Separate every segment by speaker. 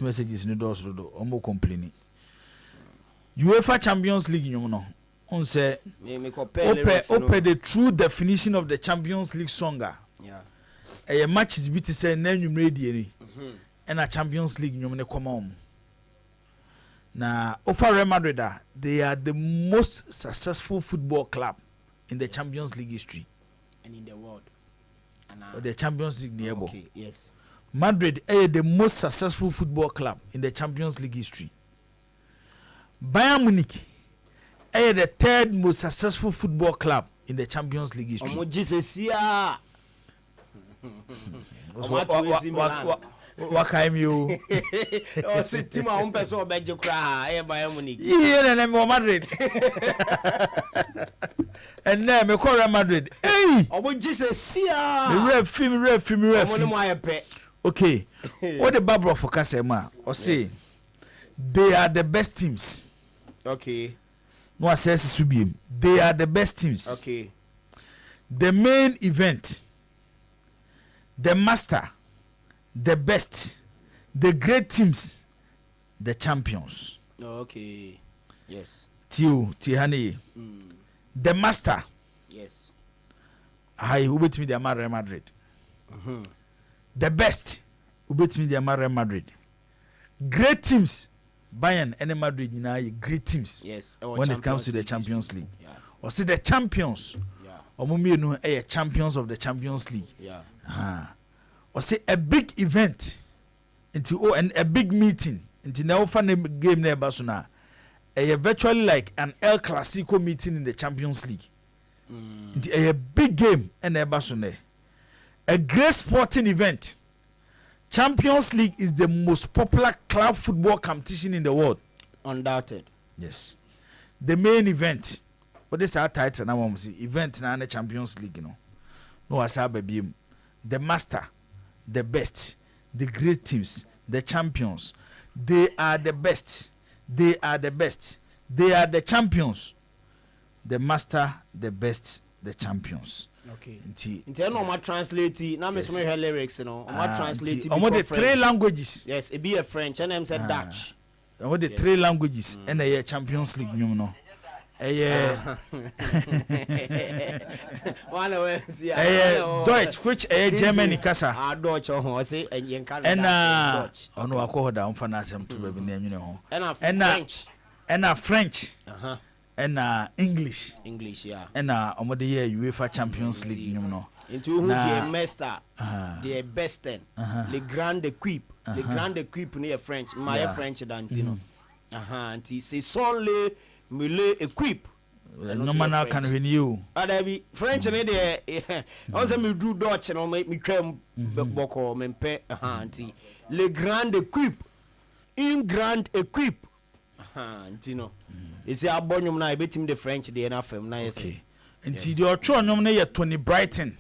Speaker 1: messages ni do so do omo complaining UEFA Champions League nyum no on say open the true definition of the Champions League song a match is bit say na nwumre die ni and a Champions League nyum ne koma na over Real Madrid they are the most successful football club in the Champions League history
Speaker 2: and in the world
Speaker 1: or the Champions League nearby.
Speaker 2: Okay, yes.
Speaker 1: Madrid is the most successful football club in the Champions League history. Bayern Munich is the third most successful football club in the Champions League history. Wakaim you.
Speaker 2: Oh, sit to my own person, beg you cry, Bayern Munich.
Speaker 1: Yeah, and I'm Madrid. And then me call Real Madrid. Hey,
Speaker 2: oh, Jesus, see ya.
Speaker 1: Okay, what the Barbara for Kasema or say they are the best teams.
Speaker 2: Okay.
Speaker 1: No says Subim. They are the best teams.
Speaker 2: Okay.
Speaker 1: The main event, the master, the best, the great teams, the champions.
Speaker 2: Okay. Yes.
Speaker 1: Tihani. The master.
Speaker 2: Yes.
Speaker 1: Who beat me the Real Madrid. The best. Who beat me the Real Madrid. Great teams. Bayern and Madrid, you know, great teams.
Speaker 2: Yes.
Speaker 1: When it comes to the Champions League. Yeah. Or see the champions. Yeah. Or maybe you know, champions of the Champions League.
Speaker 2: Yeah.
Speaker 1: Or say a big event and a big meeting into now fun game near Barcelona. A virtually like an El Clasico meeting in the Champions League. A big game and a Barcelona. A great sporting event. Champions League is the most popular club football competition in the world.
Speaker 2: Undoubted.
Speaker 1: Yes. The main event. But this are title now. Event na the Champions League, you know. No asabe bi. The master, the best, the great teams, the champions. They are the best. They are the best. They are the champions. The master, the best, the champions.
Speaker 2: Okay. Inti no ma translate na me so me lyrics no. Ma translate it.
Speaker 1: The three languages.
Speaker 2: Yes, it be a French and I'm said Dutch.
Speaker 1: The three languages and a Champions League you know. Deutsch which Germany kasa.
Speaker 2: Deutsch oh say yen kan.
Speaker 1: And ono akọ da mfa na asem to be na enwene ho.
Speaker 2: And French.
Speaker 1: And French. And English.
Speaker 2: Yeah.
Speaker 1: And omode ye UEFA Champions League you know.
Speaker 2: Into who the master, the best ten, le grand equipe, le grand equipe near French, my French dantino. Anti c'est sont les mule equipe.
Speaker 1: No man can renew.
Speaker 2: Ada bi French ne de also me do Dutch no me twam boko me pe anti le grand equipe, in grand equipe. Antino. Is the abonyum na betim the French de na fam na yes.
Speaker 1: Okay. Anti the otro nyom na ye Tony Brighton.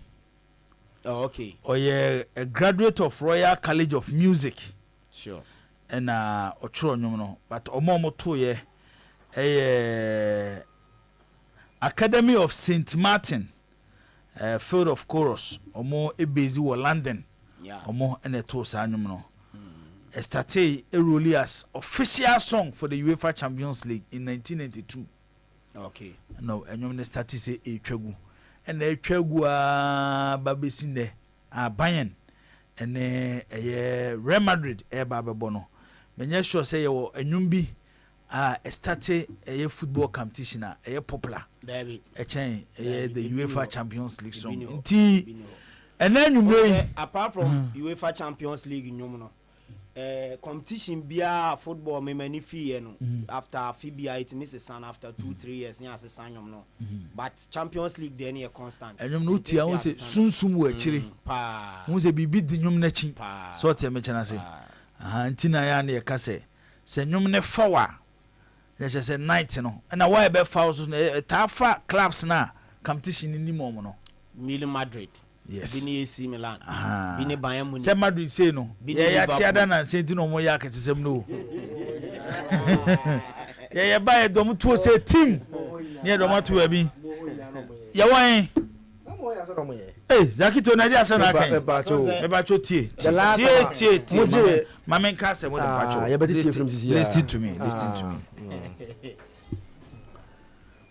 Speaker 2: Oh, okay.
Speaker 1: Or a graduate of Royal College of Music.
Speaker 2: Sure.
Speaker 1: And otro nyom no, but omo to ye Academy of St. Martin, Field of Chorus, omo ebezi wo London.
Speaker 2: Yeah.
Speaker 1: Omo ene to sa nyom no. Started a role as official song for the UEFA Champions League in 1992.
Speaker 2: Okay.
Speaker 1: No, and you started say a twegu. And a twegu babesinde Bayern and Real Madrid Baba Bono. Menya sure say you enyumbi started a football competition a popular.
Speaker 2: David.
Speaker 1: A chain the UEFA Champions League song. And then you know
Speaker 2: apart from UEFA Champions League in competition bia football me many fee no after FIBA it misses son after 2-3 years near as a sign no but Champions League then a constant
Speaker 1: and you know tia won say sunsum wo akire pa won say bibi di nyum na chi so tia me chana say antina ya na ye ka say se nyum ne fawa ya say night no na why be fouls ta fa clubs na competition ni mo no
Speaker 2: Real Madrid.
Speaker 1: Yes.
Speaker 2: Bini AC Milan. Bini Bayern Munich.
Speaker 1: Say Madrid say no. Yeah, tiada na say no mo ya ketesem no. Yeah, buy dom to say team. Near dom to abi. Ya wan. Hey, Zakito Nadia Sanaka. Ebacho T. Mamma Casa, what listen to me.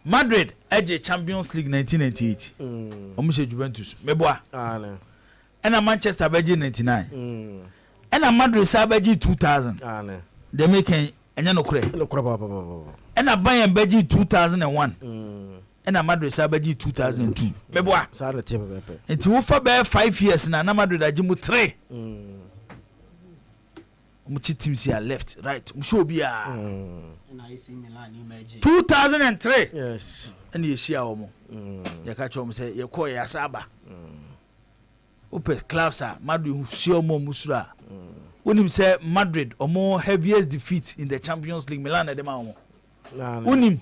Speaker 1: Madrid edge Champions League 1998. Omushe Juventus. Meboa. And a Manchester Beji 99. And a Madrid Sabeji 2000. They make and a Bayern Beji 2001. And a Madrid Sabeji 2002. Meboa. It's over by 5 years now. Madrid Ajimu 3. Muchi teams here left, right. Mushobia. 2003.
Speaker 3: Yes.
Speaker 1: And you share omo. You catch omo say you call ya saba. Ope clubs are Madrid who share omo musura. When him say Madrid omo heaviest defeat in the Champions League Milan edema omo. Unim.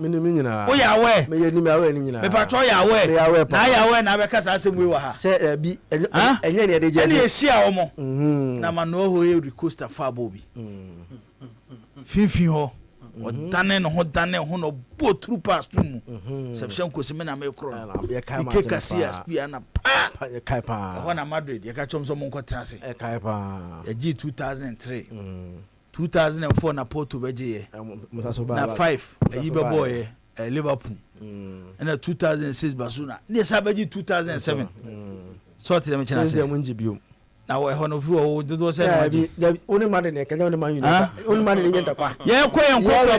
Speaker 1: Oh ya aware.
Speaker 3: Me ni me aware ni nyina.
Speaker 1: Me patro ya aware. Na ya aware na be kasa asem we wa ha.
Speaker 3: Say bi enye ne de je.
Speaker 1: And you share omo. Na mano ho e coaster fa bobi. Finfin ho. O dane no ho dane ho no bo through pass to mu. Section ko se me na me kro. Ike kasi aspia na pa.
Speaker 3: Ya kai pa.
Speaker 1: Ho na Madrid ya ka chom so mo nkotra se.
Speaker 3: E kai pa.
Speaker 1: Ya G 2003. 2004 na Porto beje na 5 ayibe boy Liverpool. And 2006 Barcelona. Ne sabeji 2007. So tell me chance. Na we hono fi o do say
Speaker 3: na oni man ne kanya oni man yu oni man ne nyenta kwa
Speaker 1: ye ko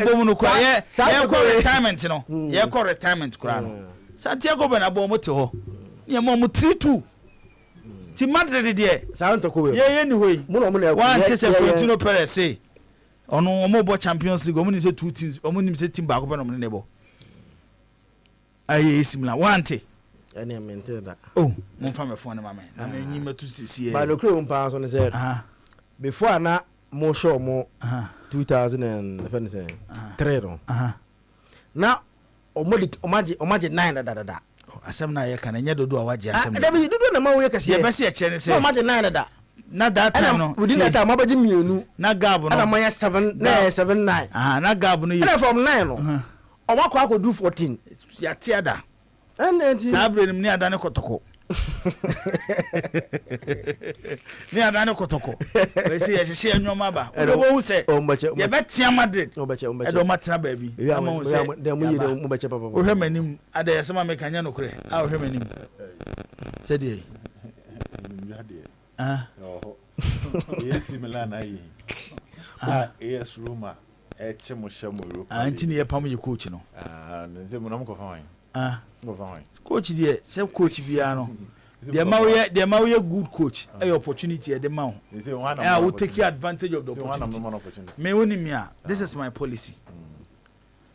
Speaker 1: bomu no kwa ye ko retirement no ye ko retirement kura no Santiago Bernabeu mo te ho ne mo 3-2 ti Madrid de
Speaker 3: Santo ko we
Speaker 1: ye ni hoyi
Speaker 3: mo no mo na
Speaker 1: one tese Florentino Perez say ono mo bo Champions League omo ni say two teams omo ni say team ba ko be no mo ne bo aye similar one te
Speaker 3: any maintain that.
Speaker 1: Oh, mon femme phone mama. Na me nyi metu sisi.
Speaker 3: Ba no kro mpa so ne say. Before na mo show mo 2003 no. Na omaje 9 da.
Speaker 1: Asem na ye kana nya dodo a waje asem.
Speaker 3: Da bi dodo na ma wo ye kase.
Speaker 1: Ye bese ye kire say.
Speaker 3: Omaje 9 da.
Speaker 1: Na that time no.
Speaker 3: Within that time mabaje mienu.
Speaker 1: Na gab no.
Speaker 3: Na manya 7 na 7-9.
Speaker 1: Na gab no ye.
Speaker 3: Na from 9 no. Omakọ akodu 14.
Speaker 1: Ya tiada.
Speaker 3: Enti
Speaker 1: sabre ni adane kotoko ni adane kotoko we see ye hye enwoma ba o bo hu se ye betia Madrid e do matena ba bi ama hu se
Speaker 3: dem yi dem mo beche papa
Speaker 1: o hwe manim ada ye sema me kanya no kure a o hwe manim se die
Speaker 4: yes Milan ayi yes Roma e chemo shemo Europe
Speaker 1: anti ni ye pam ye coach no
Speaker 4: nze mo na mo ko fa
Speaker 1: coach there say coach bia no the ma we good coach a opportunity the ma I will take advantage of the opportunity me woni me a this is my policy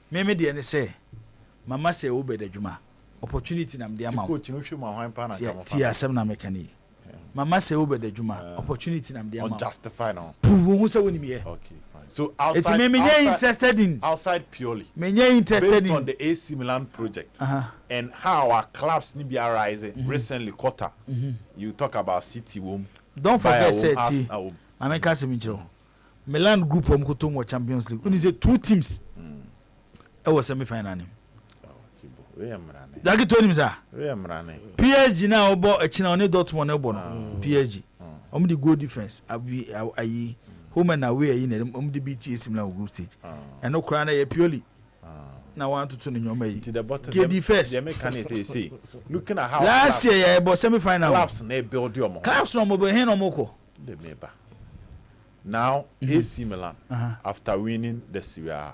Speaker 1: me dey say mama say wo be da djuma opportunity na me dey ma
Speaker 4: coach no hwe ma hwan pa na kama
Speaker 1: ti asem na me kani mama say wo be da djuma opportunity na me dey ma
Speaker 4: justify no
Speaker 1: prove who say woni me
Speaker 4: okay fine so outside
Speaker 1: me interested in
Speaker 4: outside purely
Speaker 1: me interested
Speaker 4: based
Speaker 1: in
Speaker 4: on the AC Milan project and how our clubs need be arising recently quarter you talk about City wom
Speaker 1: don't forget say I make us Milan group of Kotomo Champions League when is it two teams it was semi-final Dagi to him sir PSG now obo echina oni Dortmund ebo no PSG omo the goal difference ayi home and away in the BTS similar group stage and no cry na purely na want to turn nyoma yi
Speaker 4: to the bottom
Speaker 1: the first
Speaker 4: the mechanics say looking at how
Speaker 1: last year yeah but semi final
Speaker 4: clubs na build your
Speaker 1: clubs no mo be hen no moko
Speaker 4: the meba now AC Milan after winning the Serie A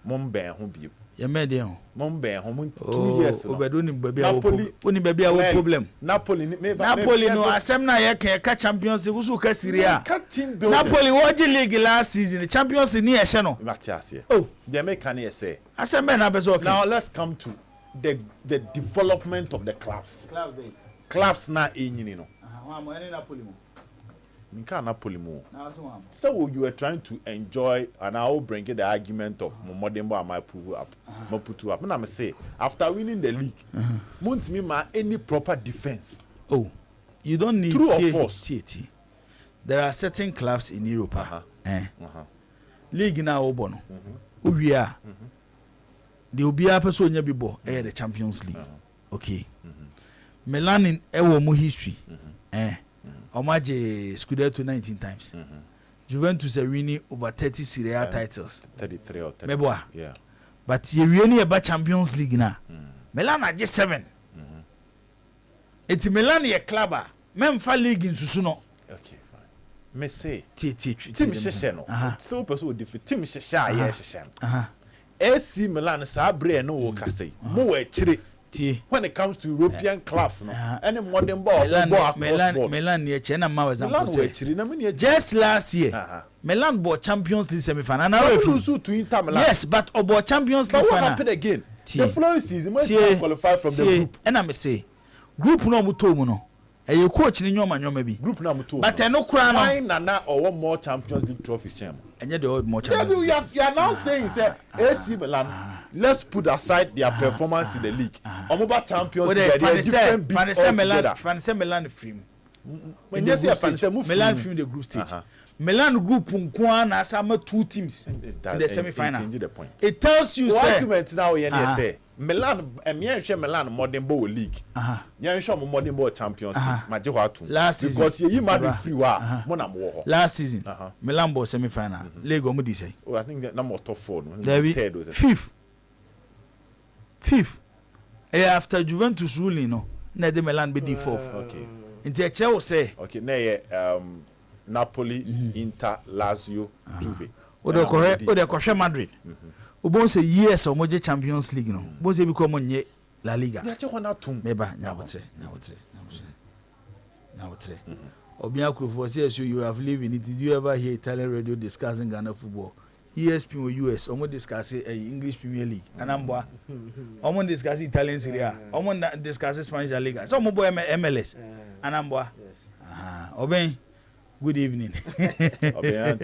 Speaker 4: mom ben ho bio
Speaker 1: ye made him
Speaker 4: mom ben ho 2 years
Speaker 1: no obedo ni baby oni baby a problem
Speaker 4: Napoli
Speaker 1: no asem na ye ka Champions League so ka Serie A Napoli woji league last season the Champions League ni e she no
Speaker 4: Matthias oh the mechanics say
Speaker 1: asem be na be so okay
Speaker 4: now let's come to the development of the clubs na enyini no
Speaker 1: mo ene Napoli mo
Speaker 4: Minka Napoli mo. So you were trying to enjoy, and I will bring the argument of Modembo and my prove up, Moputu up. And I'm say after winning the league, won't me ma any proper defense.
Speaker 1: Oh, you don't need
Speaker 4: true or false.
Speaker 1: There are certain clubs in Europe. League now obono. Ubia. The Ubia person nya bibo the Champions League. Okay. Milan in ewo history. Omaje Scudetto 19 times. Juventus are winning over 30 Serie A titles.
Speaker 4: 33 or 30.
Speaker 1: Meboa.
Speaker 4: Yeah.
Speaker 1: But you really about Champions League now. Milan are just 7. It's Milan a club. Memfa league in Susuno.
Speaker 4: Okay, fine. Me say.
Speaker 1: Team
Speaker 4: Shisheno. Still pursue defeat. Team Shisha, yes, AC Milan sabre no wo kase. Mo we chire. When it comes to European clubs, no. Any modern ball,
Speaker 1: Milan near China was just last year. Milan bought Champions League semi-final. Yes, but about Champions League.
Speaker 4: But what happened again? The following season, when you qualify from the group.
Speaker 1: And I say, group no mutomo no. And you coach in your man, maybe
Speaker 4: group no mutomo.
Speaker 1: But I no crown.
Speaker 4: Why nana or one more Champions League trophies, Cham?
Speaker 1: And yet the old more Champions
Speaker 4: League. You are now saying, say, AC Milan. Let's put aside their performance in the league. Omoba Champions League, they are different big altogether.
Speaker 1: Fancy Milan film.
Speaker 4: When you say
Speaker 1: Milan film the group stage. Milan group Punkwan as some 2 teams in the semi-final. It tells you,
Speaker 4: sir. Argument now, you say Milan, Milan modern ball league. You show modern ball champions league.
Speaker 1: Last season,
Speaker 4: because you Madrid free war.
Speaker 1: Last season, Milan ball semi-final. Lego Mudi say.
Speaker 4: Oh, I think that number top 4.
Speaker 1: Fifth. After Juventus ruling, no, na the Milan be the 4th.
Speaker 4: Okay.
Speaker 1: Into a chair say.
Speaker 4: Okay, na Napoli, Inter, Lazio, Juve.
Speaker 1: Odo correct Madrid. Obon say yes or moje Champions League no. Obon say become onye La Liga.
Speaker 4: Ya che wana tum.
Speaker 1: Meba nyabotre. Obia Krufo says you have lived in it. Did you ever hear Italian radio discussing Ghana football? ESPN or US, almost discuss English Premier League. And I'm almost discuss Italian Serie A. Almost discuss Spanish La Liga. Some boy MLS. And I'm Obey. Good evening.
Speaker 4: Obey.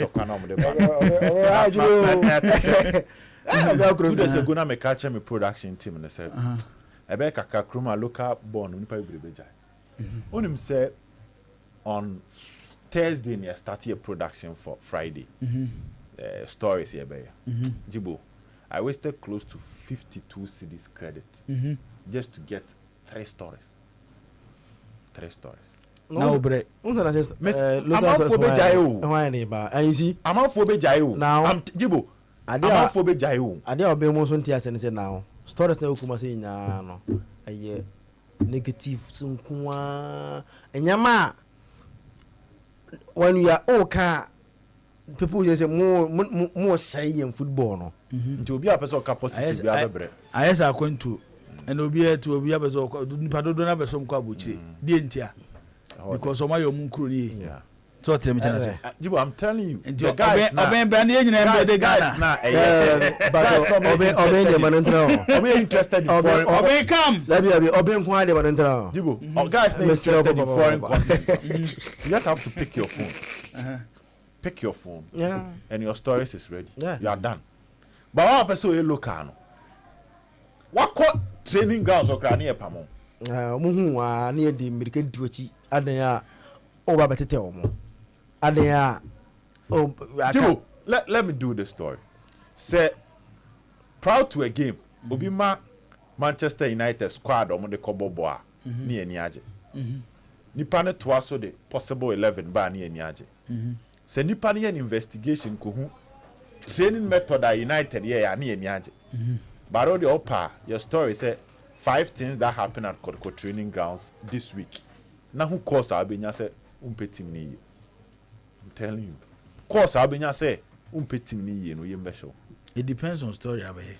Speaker 4: 2 days ago, I catch my production team and I said, I bet Kakruma local born on Beja. On him said on Thursday, I started a production for Friday. Stories here, Jibo. I wasted close to 52 CDs credits just to get 3 stories. 3 stories.
Speaker 1: No, break.
Speaker 4: I'm out for Bejayo.
Speaker 3: And you see,
Speaker 4: I'm out for Bejayo.
Speaker 3: Now,
Speaker 4: I'm Jibo. I'm out for Bejayo.
Speaker 3: I dare be most on tears and say now. Stories never come say no. A year negative some and Yama. When we are okay. People just say more say in football no.
Speaker 4: To be a person capacity be able.
Speaker 1: I are going to and obi to obi a person pado do na person kwa buchi die ntia because o ma yo munkuru ni.
Speaker 4: Yeah.
Speaker 1: So tell me say.
Speaker 4: Jibo, I'm telling you.
Speaker 1: The guys now. Oben brand e nyina be guys
Speaker 4: now. But
Speaker 3: oben de manentra.
Speaker 4: Oben interested in foreign.
Speaker 1: Oben come.
Speaker 3: Let be oben kwa de manentra.
Speaker 4: Jibo, guys now interested in foreign content. You just have to pick your phone. Pick your phone, and your stories is ready. You are done. But what person you look at? What training grounds or crane pamo?
Speaker 3: Muhu near the American Twitchy, Adea, over Betete Omo. Adea,
Speaker 4: let me do the story. Say, proud to a game, Obima Manchester United squad on the Kobo Boa, near Niaje. Nipane twaso the possible 11 bar near Niaje. Se nipa ne an investigation ko hu training method at United here ya na aniaje but all the opa your story say 5 things that happen at Kotoko training grounds this week na who course abenya say umpetim ni ye. I'm telling you course abenya say umpetim ni ye no ye mbesho.
Speaker 1: It depends on story abaye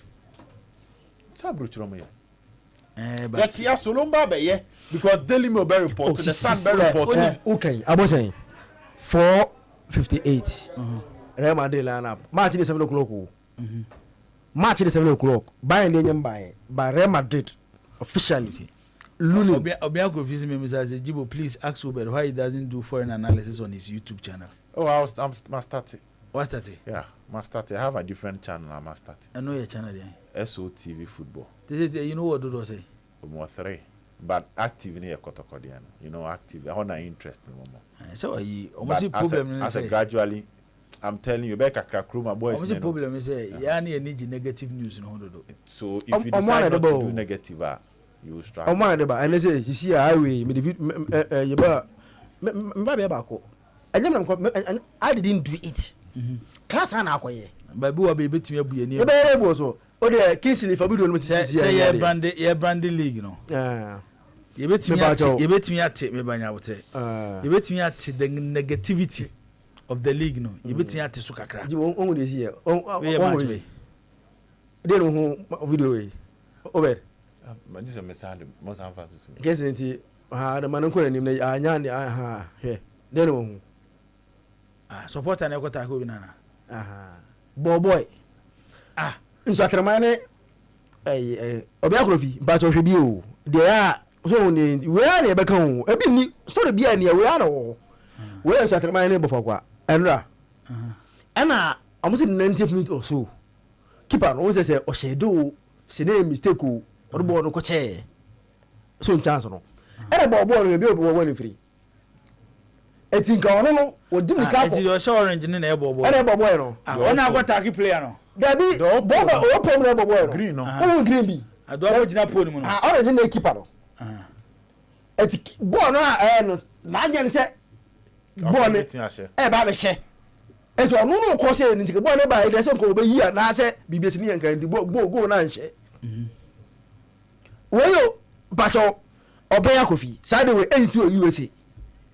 Speaker 4: sabro chromo ye but ya solomba abaye because Daily Mail be report the Sun be report
Speaker 3: okay abosen 4:58. Real Madrid line up. Match is 7 o'clock. Match is 7 o'clock. Buy by Real Madrid officially.
Speaker 1: Obia confusing me, Mr. Jibo, please ask Uber why he doesn't do foreign analysis on his YouTube channel.
Speaker 4: Oh, I'm start it.
Speaker 1: What's that?
Speaker 4: Yeah, must start. I have a different channel. I must start.
Speaker 1: I know your channel there.
Speaker 4: SOTV Football.
Speaker 1: You know what do I say?
Speaker 4: More 3. But active near Kotokodian. You know, active. I want to interest in more.
Speaker 1: So I almost problem
Speaker 4: as a gradually, I'm telling you, Becca Kakruma boys.
Speaker 1: What's the problem? Say, yeah, need negative news in
Speaker 4: So if you decide not to do negative, you will struggle.
Speaker 3: Oh man, and they say, you see a highway, me you ba I didn't do it. Class an acquire.
Speaker 1: Baby will be between your being.
Speaker 3: You better was so. Oh, the Kingsley for we don't
Speaker 1: say your brandy league, no. You bet me at me by now. You bet me at the negativity of the league, no. You bet me at Sukakra. You won't own this here. Oh, they know who video. Over.
Speaker 4: But this is a message. Most emphasis.
Speaker 3: Guess it. The man who named the Anyan. Here. They know.
Speaker 1: Support an echo taco banana.
Speaker 3: Boy. In Sacramento. Biography, but of review. They are so we are near Beckham. A bit story behind here. We are all. Where Sacramento before Andra. Anna, almost in 90 minutes or so. Keep on, always say, or she do, she name mistake, or born no coche. Soon chance no. And a boy will be able to free. I think I don't know what didn't come.
Speaker 1: You're sure orange in the elbow.
Speaker 3: And a boy.
Speaker 1: I now got a player. No.
Speaker 3: There be open boy.
Speaker 4: Green, no.
Speaker 3: Oh, green be.
Speaker 1: I don't want to put him on.
Speaker 3: Orange in the keeper. It's born and Nigel said, born it. Eh, Babby share. As well, no course, and take a boy by the same over here. Now I said, BBC and can go and share. Well, but or bear coffee, sideways, and so USA.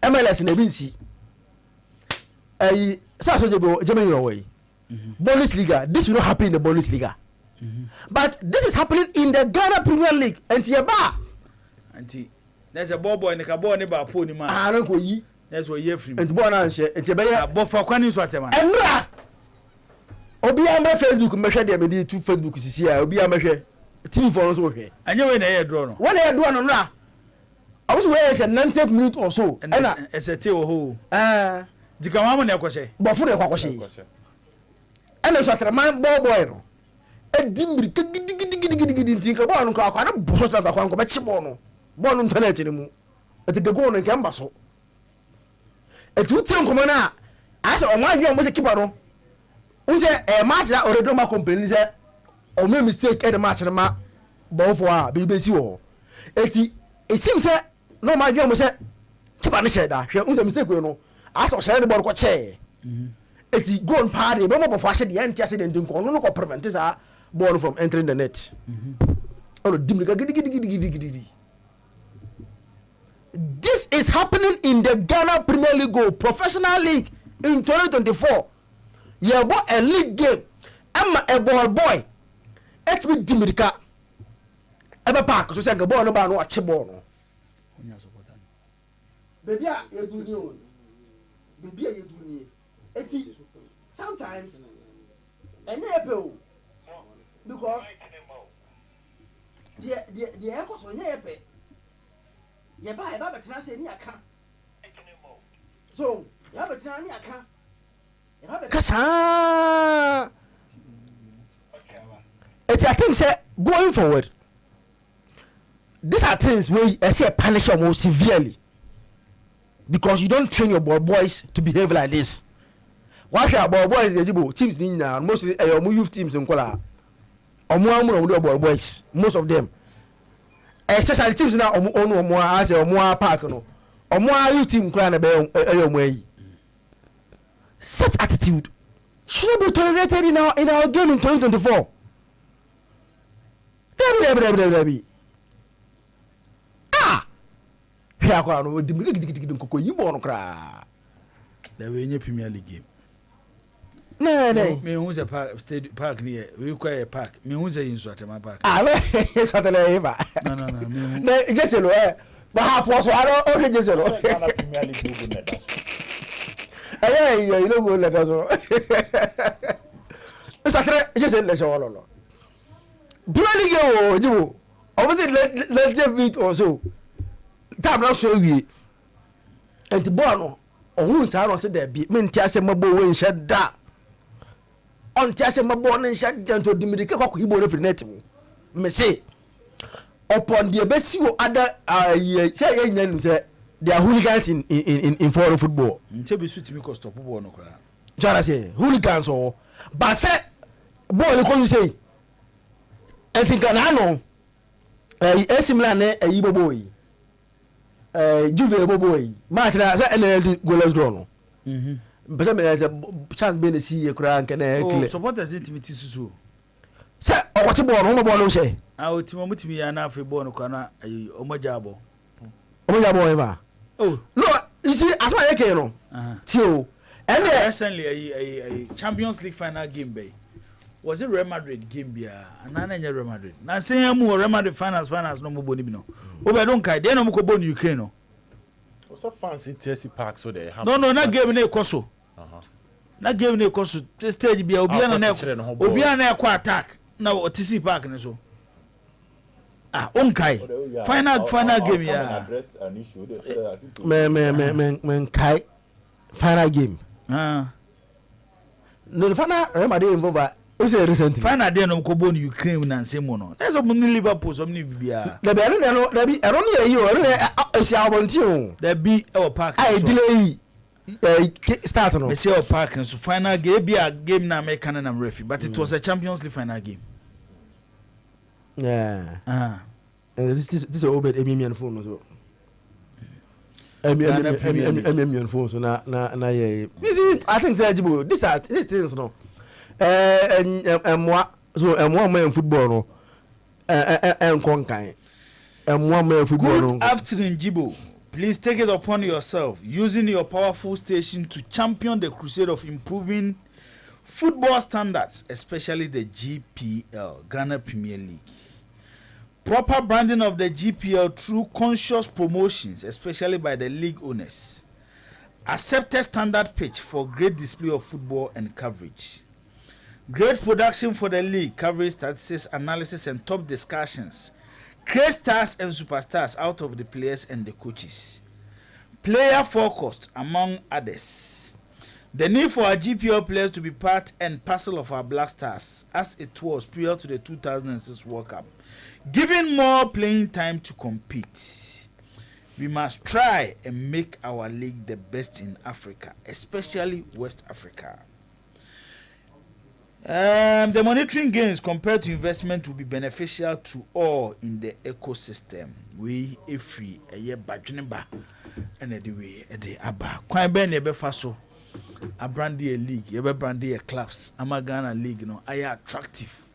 Speaker 3: MLS in the BC. A Saturday, Germany away. Bundesliga. This will not happen in the Bundesliga. But this is happening in the Ghana Premier League. And Tiaba.
Speaker 1: Auntie, there's a bobo and a cabo and a pony man.
Speaker 3: I don't go ye.
Speaker 1: That's what you're free.
Speaker 3: And to born and share. And Tiaba.
Speaker 1: But for Quanis, whatever.
Speaker 3: Emra. Obi am Facebook, measure them in 2 Facebook. See, Obi am measure. TV for us okay. And
Speaker 1: you're in a hair drawn.
Speaker 3: What are you doing on that? I was waiting a 90 minutes or so.
Speaker 1: And it's a tail hole.
Speaker 3: The
Speaker 1: Kamama Nekwashe.
Speaker 3: But for the Kwakwashi. And there's a man boy. A dimmy think about no car, I bought like a conquer chibono. Born on Tenet anymore. At the Gagon and Cambasso. A 2 10 commander. I saw my young was a keeper. Who said a match that or a drama company said, or make mistake at the match and ma both for BBC. It seems that no, my young was said, keep on the shed. I hear the mistake. I saw Shannon about what say. It's go on party, but more for the antecedent in Kono or prevent us born from entering the net. Oh, this is happening in the Ghana Premier League Professional League in 2024. You bought a league game. I'm a ball boy. It's with Dimirika. Ever park, so say a ball no ban watch a ball. Baby, you do new. Baby, you do new. It's sometimes and apple because the echoes on your pay. You buy a baby say near car. So you have a tiny car. Kasa. It's a thing say going forward. These are things where I say punish you more severely because you don't train your boys to behave like this. Why should our boys teams now mostly youth teams in Kola or boys most of them especially teams now as a more park no or more youth team clan way. Such attitude should be tolerated in our game in 2024. Here I go. You born cry.
Speaker 1: There were any Premier League game.
Speaker 3: No.
Speaker 1: Me who's a park near. We require a park. Me who's a in Swatama Park.
Speaker 3: It's not ever. No. Just a lawyer. But how was I don't just a lawyer. You don't go let us. It's just a lesson. Bloody go. Obviously, let's just meet also. Time not show you. And the bono. Or who's I don't say there be. Mean Tiasa Mabo when shut down. On Tiasa Mabo and shut down to Dominica Hibo of net. Me say. Upon the best you other say they are hooligans in foreign football.
Speaker 1: Until we suit me cost of football.
Speaker 3: Jana say hooligans or but say boy you say and think I know Similar ne Yibo boy. Juve boy. Match na say NLD goalless draw no. But me say chance be na see e kura nke na clear.
Speaker 1: Supporters intimate susu.
Speaker 3: Say o watch ball no ball no share.
Speaker 1: Otimo mutimi ya na afi ball no kana omojabo.
Speaker 3: Omojabo e ba.
Speaker 1: Oh,
Speaker 3: no, you see as my AK no. Tio. And
Speaker 1: recently a Champions League final game bay. Was it Real Madrid game bia? Anana nya Real Madrid. Na say mu Real Madrid finals no mo boni bi no. Obe don kai dey no mo ko boni Ukraine no.
Speaker 4: So fancy TSC Park so they have.
Speaker 1: No, na game na ekoso. Na game na ekoso stage bia obi na ekọ attack na TSC Park ne so. Onkai. Final game ya.
Speaker 3: Men kai final game. No, the final Real Madrid involved. Who's a recent
Speaker 1: final day no ko boni Ukraine na nsem no. That's of Liverpool some ni bibia.
Speaker 3: There be no there be around here you see abonti.
Speaker 1: There be our park.
Speaker 3: I delay start no.
Speaker 1: Me say our park so final game be a game na American and referee but it was a Champions League final game.
Speaker 3: Yeah. This is over Emilian phone so. Emilian phone so na yeah. You see I think say this things no. Moi so moi man football no konkan moi man football no.
Speaker 1: Good afternoon Jibo. Please take it upon yourself using your powerful station to champion the crusade of improving football standards, especially the GPL, Ghana Premier League. Proper branding of the GPL through conscious promotions, especially by the league owners. Accepted standard pitch for great display of football and coverage. Great production for the league, coverage, statistics, analysis, and top discussions. Create stars and superstars out of the players and the coaches. Player focused, among others. The need for our GPL players to be part and parcel of our Black Stars, as it was prior to the 2006 World Cup. Giving more playing time to compete. We must try and make our league the best in Africa, especially West Africa. The monitoring gains compared to investment will be beneficial to all in the ecosystem. We free a year badgeneba and the way the aba. Quite ben ebe faso. A brandy a league, ebe brandy a clubs. Amagana league, you know, I attractive.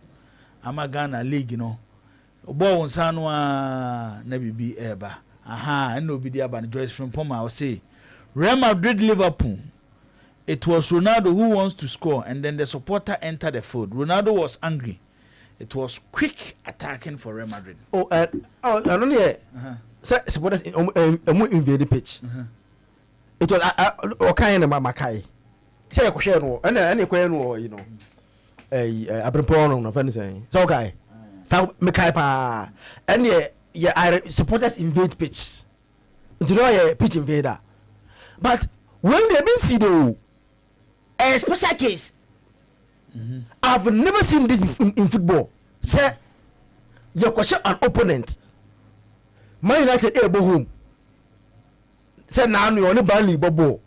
Speaker 1: Amagana league, you know. Obo unsanwa nebi bi eba. Aha, and no be the aba. Joyce from Poma, I will say Real Madrid, Liverpool. It was Ronaldo who wants to score, and then the supporter entered the field. Ronaldo was angry. It was quick attacking for Real Madrid.
Speaker 3: I don't know. Supporters invade the pitch. It was okay in Makai. Say a question, and any question, you know, a proponent of anything. It's okay. So, Makai, and yeah, supporters invade pitch. You know, a pitch invader. But when they been see the a special case. I've never seen this in football. Say, you question an opponent. Man United able home. Say now you only Burnley bobo.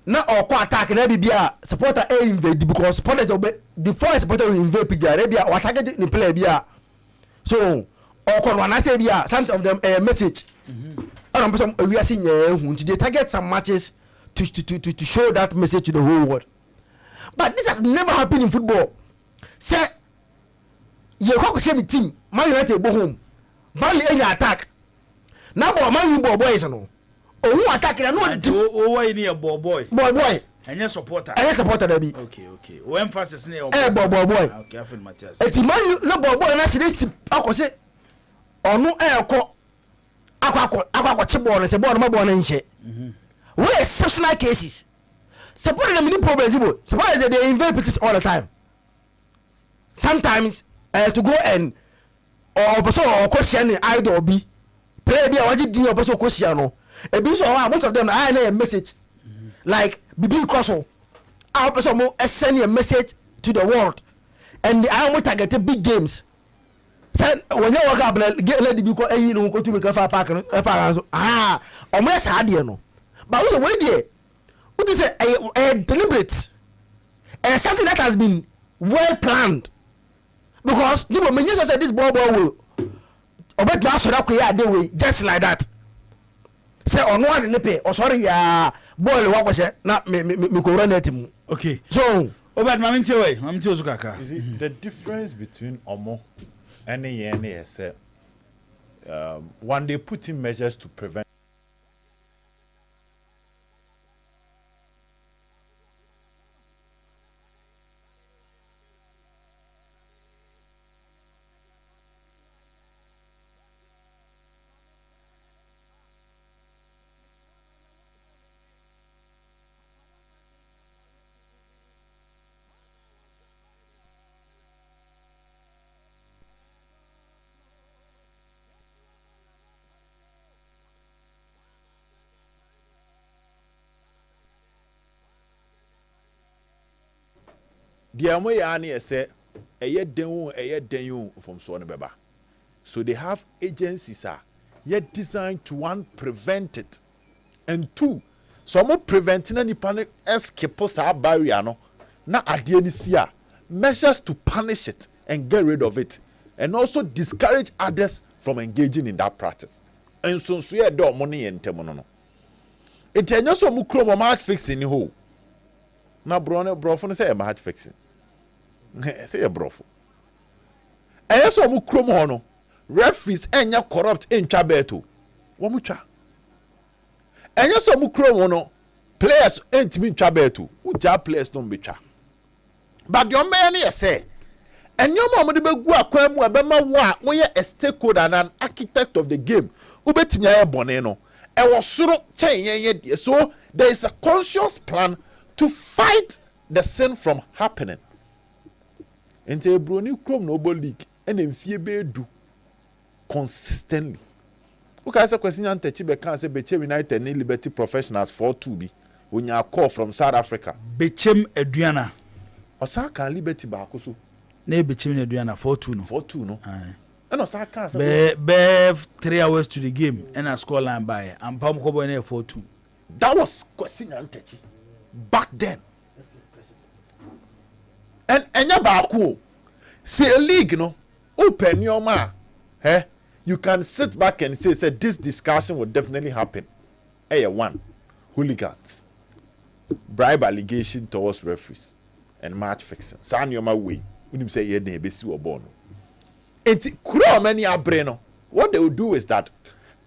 Speaker 3: Now or co attack and be a supporter a invade because supporters before supporter invade Pigia Arabia or target in play bia. So or con one I say bia some of them a message. We are seeing they target some matches to show that message to the whole world. But this has never happened in football. Say, you have to the team, Man United go home. Burnley any attack. Now, Man U boys no. Oh, who attack? I know.
Speaker 1: Oh, why near boy?
Speaker 3: Boy.
Speaker 1: And your supporter.
Speaker 3: And your supporter, baby.
Speaker 1: Okay. Who emphasis near
Speaker 3: boy.
Speaker 1: Okay, I feel Matthias.
Speaker 3: It's Man U no boy and actually I could say, or no air call. Aqua chibon and a born my born and shit. We exceptional cases. Supporting a mini problem, suppose that they invade pitches all the time. Sometimes to go and or person or question either or be play be a wajid or person question no. A bit so most of them I know a message like Bibi Koso. Our person more send a message to the world, and the I want to get big games. Say when you walk up, let the people you know go to make a far park or almost hard you know. But also wait there. What is a deliberate and something that has been well planned because Jimbo Menyes said this ball will obet ma so da ko ya de we just like that say ono ade ne pe o sorry ya ball wa ko she na me ko run at mu
Speaker 1: okay
Speaker 3: so
Speaker 1: obet ma mintie we ma mintie osu kaka
Speaker 4: you see the difference between omo and yen say one day putting measures to prevent the amoyani say eye den you from so on beba. So they have agencies yet designed to one prevent it and two some preventing any panic escape sa barrier no na ade ni sia measures to punish it and get rid of it and also discourage others from engaging in that practice. And so ye do money entem no. It enyo so mu kro mo match fixing ni ho. Na brofo no say match fixing. Say a brofo. Enyo so mu kro mo ho no. Referees enya corrupt entwa beto. Wo mu twa. Enyo so mu kro mo no. Players entimi ntwa beto. Wo ja players no betwa. But the man here say and your mom de begu akwan mu abema wo a wo ye a stakeholder and an architect of the game ubetimi aye bone no e wo soro chen ye so there is a conscious plan to fight the sin from happening ente broni krom no bo league and emfie be du consistently uka say kwesi nya ntachi be kan say Bechem United ni Liberty Professionals 4-2 bi onya call from South Africa
Speaker 1: Bechem Aduana
Speaker 4: Osaka Liberty ba akoso
Speaker 1: na Bechem Aduana 4-2 no
Speaker 4: 4-2 no and Osaka say
Speaker 1: be 3 hours to the game and a score line by and Pam Kobo na 4-2
Speaker 4: that was kwesi nya ntachi back then and enya ba ako say a league no open your ma you can sit back and say this discussion will definitely happen. One, hooligans, bribe allegation towards referees, and match fixing. San your way. When you say ye ne besi or born. Enti kuro many abreno. What they will do is that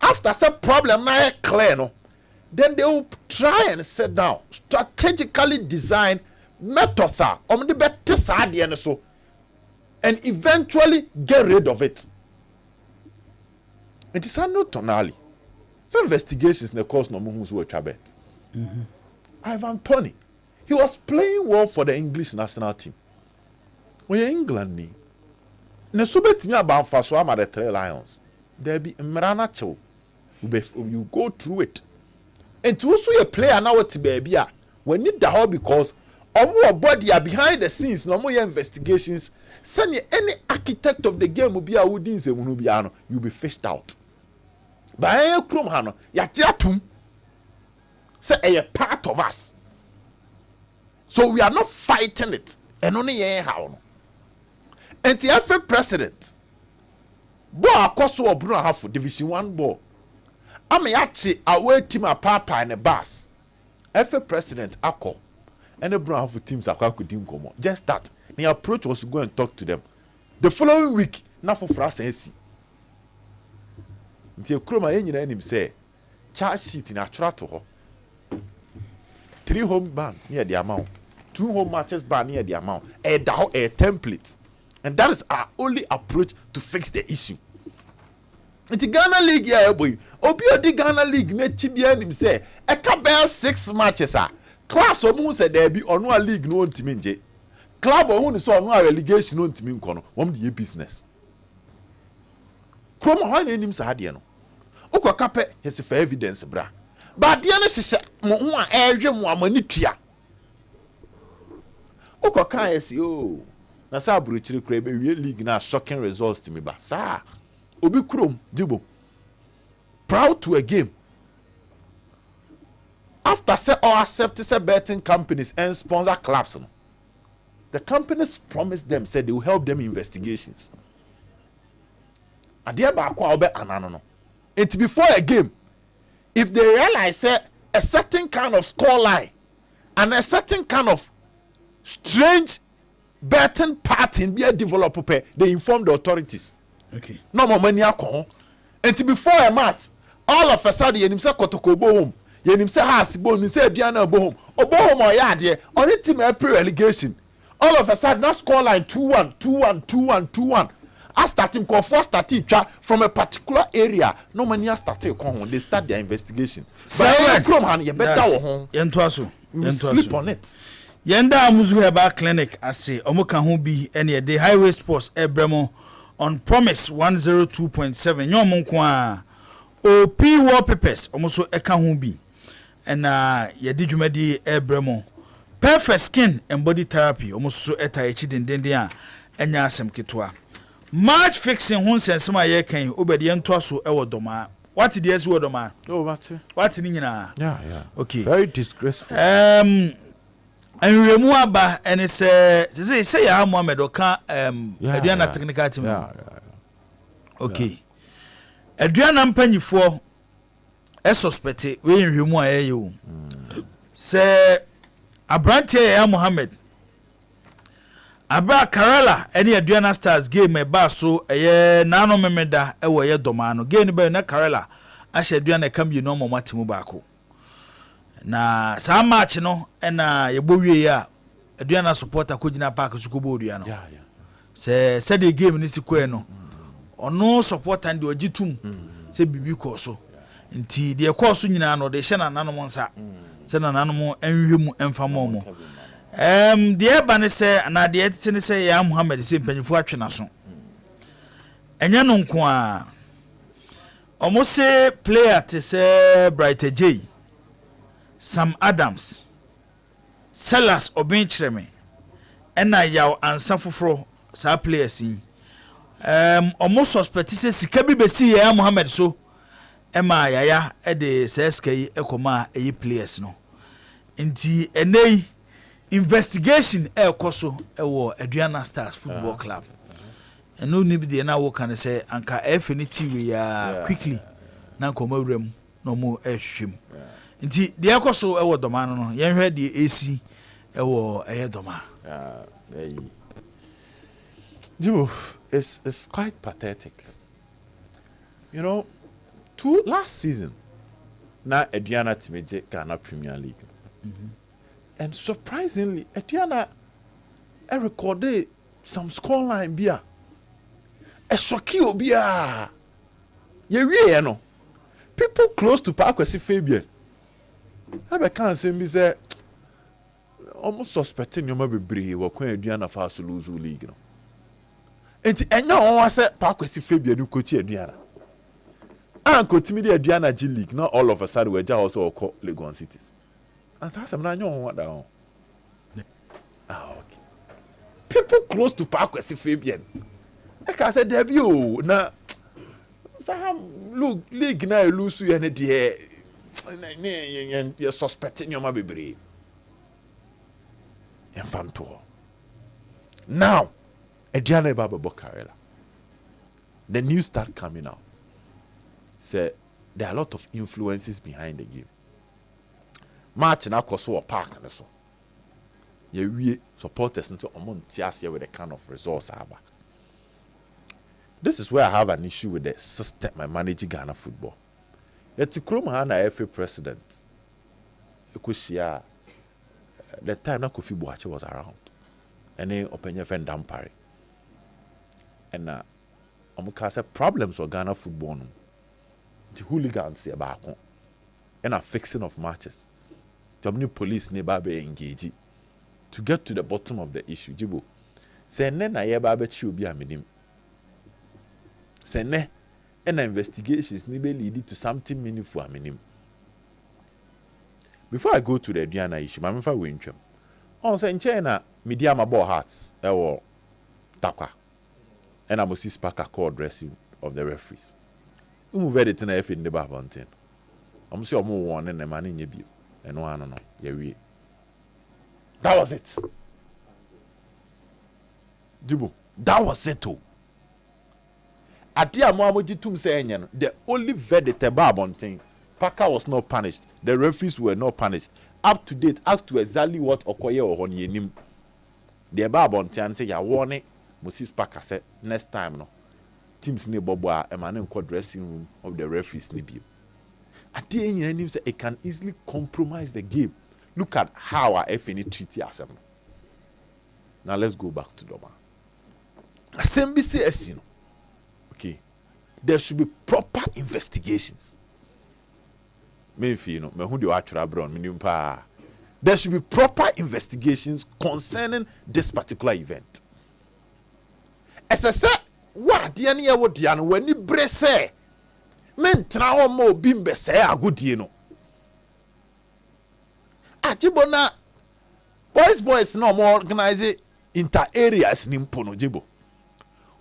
Speaker 4: after some problem na clear no, then they will try and sit down, strategically design methods the better side and so, and eventually get rid of it. It is not tonally. Some investigations in the course no who's were Chabet. Ivan Toney, he was playing well for the English national team. When you're England ni, ne subet me about Faswama the 3 Lions. There be Mrana Cho. You go through it. And to also a player now to baby when need the whole because our body are behind the scenes, no more investigations. Send any architect of the game will be a woodin se you'll be fished out. By a chrome hano, yatum say a part of us. So we are not fighting it, and only how. And the FA president, boy, Koso or Bruno have for Division 1 ball. I'm actually away team a papa and a bus. FA president, Ako, and the Bruno have teams a could come. Just that. The approach was to go and talk to them. The following week, now for France and see. Until Kroma him say, charge sheet in a trato. 3 home ban near the amount, 2 home matches ban near the amount, a template. And that is our only approach to fix the issue. In the Ghana League, yeah, boy. Obio the Ghana League, net Chibian him say, a cabell 6 matches, class almost said there be on one league no team. Club only saw no relegation on team kono won the business. Chroma how name Sadiano. Oko kape his for evidence bra. But the ana sise mo ho a ehwe mo amani tua. Oko kan esi o. Na sa buruchiri kra be wie league na shocking results to me ba. Sa obi krom dibo. Proud to a game. After say or accept say betting companies and sponsor clubs no. The companies promised them, said they will help them in investigations. adeɛ baako a wɔbɛ anano no it before a game if they realize a certain kind of score line and a certain kind of strange betting pattern be a developer they inform the authorities.
Speaker 1: Okay.
Speaker 4: No more money alcohol. And before a match, all of a sudden you say kotoko bo home. You say has bo you say Diana bo home. Or bo home or yard on it team April relegation. All of a sudden that score line 2-1, 2-1, 2-1, 2-1. I starting call first starting from a particular area. No money started come they start their investigation. But you better home. You sleep on it.
Speaker 1: Yenda amuzu heba clinic ase omuka ho bi ene de highway sports ebremo on promise 102.7 nyom nko a OP wallpapers omuso eka ho bi ena yedi dwumadi ebremo perfect skin and body therapy omuso eta echi dendenden a enya asem ketwa match fixing ho nsensem a ye kan obedi ento so ewo doma what did you do doma what ni nyina
Speaker 4: yeah
Speaker 1: okay
Speaker 4: very disgraceful
Speaker 1: and remove ba and say ya Mohammed oka aduana technical team okay aduana mpanyifo suspect we remove ayeyo say abrante ya Mohammed aba Kerala any aduana stars game e ba so eye nano memeda e wo ye doma no game be na Kerala ahye aduana kam yi no momatimu baako na sa match no na yebowie ya aduana supporter ko gina park su ko bodua no se the game ni sikwe no ono supporter ndi ogitum se bibi ko so nti de ko so nyina no de hye na nanom nsa se na nanom enhwemu emfama mo de ba ne se na de tete ne se ya Muhammad se mpanyifo atwena so enya no nko a omo se player te se Brighter J Sam Adams Sellers Obenchireme ena yaw ansa foforo sa players yi omo suspect se sika bi besi ya Muhammad so ema yaya e de SSK yi ekoma eyi players no nti enei investigation ekoso ewo Aduana Stars Football Club eno ni bi de na wo kan se anka affinity we ya quickly na komawrem no mo ehwem nti de ekoso ewo doma no yenhwe de AC ewo doma
Speaker 4: Jibo, it's quite pathetic. You know, last season na Aduana timeje Ghana Premier League. And surprisingly Aduana recorded some scoreline bia a shocky obia ye no people close to Parkwesi Fabian I can't say me say almost suspecting you maybe brave or when Aduana fast lose league no enti enya won say Parkwesi Fabian no coach Aduana and continue the Aduana G League not all of a sudden we just also call Legon Cities and that's some na nyon what down okay people close to Parkwesi Fabian I can say debut na look league na lose you and the you're suspecting your baby infanto now Aduana Baba Bokarela the news start coming out say there are a lot of influences behind the game match na koso park and so we supporters into omontias here with the kind of resource aba. This is where I have an issue with the system I manage Ghana football. Yet Kromahana FA president, the time that Kofi Boache was around, and then open your friend Dampari. And said problems for Ghana football. The hooligans about and a fixing of matches. The police never be engaged to get to the bottom of the issue. Jibo say then I babe be a minim. Say ne and investigations need lead to something meaningful a minim. Before I go to the Aduana issue, my member Wincham. On say in China, media my ball hearts or takwa. And I must see Sparker call dressing of the referees. You move it in the Babontin. I'm sure more one and the man in your view. And one no, yeah, that was it. Dubu, that was it too. Adia Moamoji Tum saying, the only verdict about Bonting, Parker was not punished. The referees were not punished. Up to date, up to exactly what Okoye or Honyenim. The Babontian say, ya warn it, Moses Parker said, next time, no. Teams near Boboa, a man in dressing room of the referees Nibio. Adia Yanim say it can easily compromise the game. Look at how our FNE treat us. Now let's go back to Doma. Assembly says, you know, okay, there should be proper investigations. Maybe you know, me who do actually brown, there should be proper investigations concerning this particular event. As I said, what the any what the when you brace, men travel more bimbe say a good you know. Ajibona boys no more organize inter areas ni mpono jibo.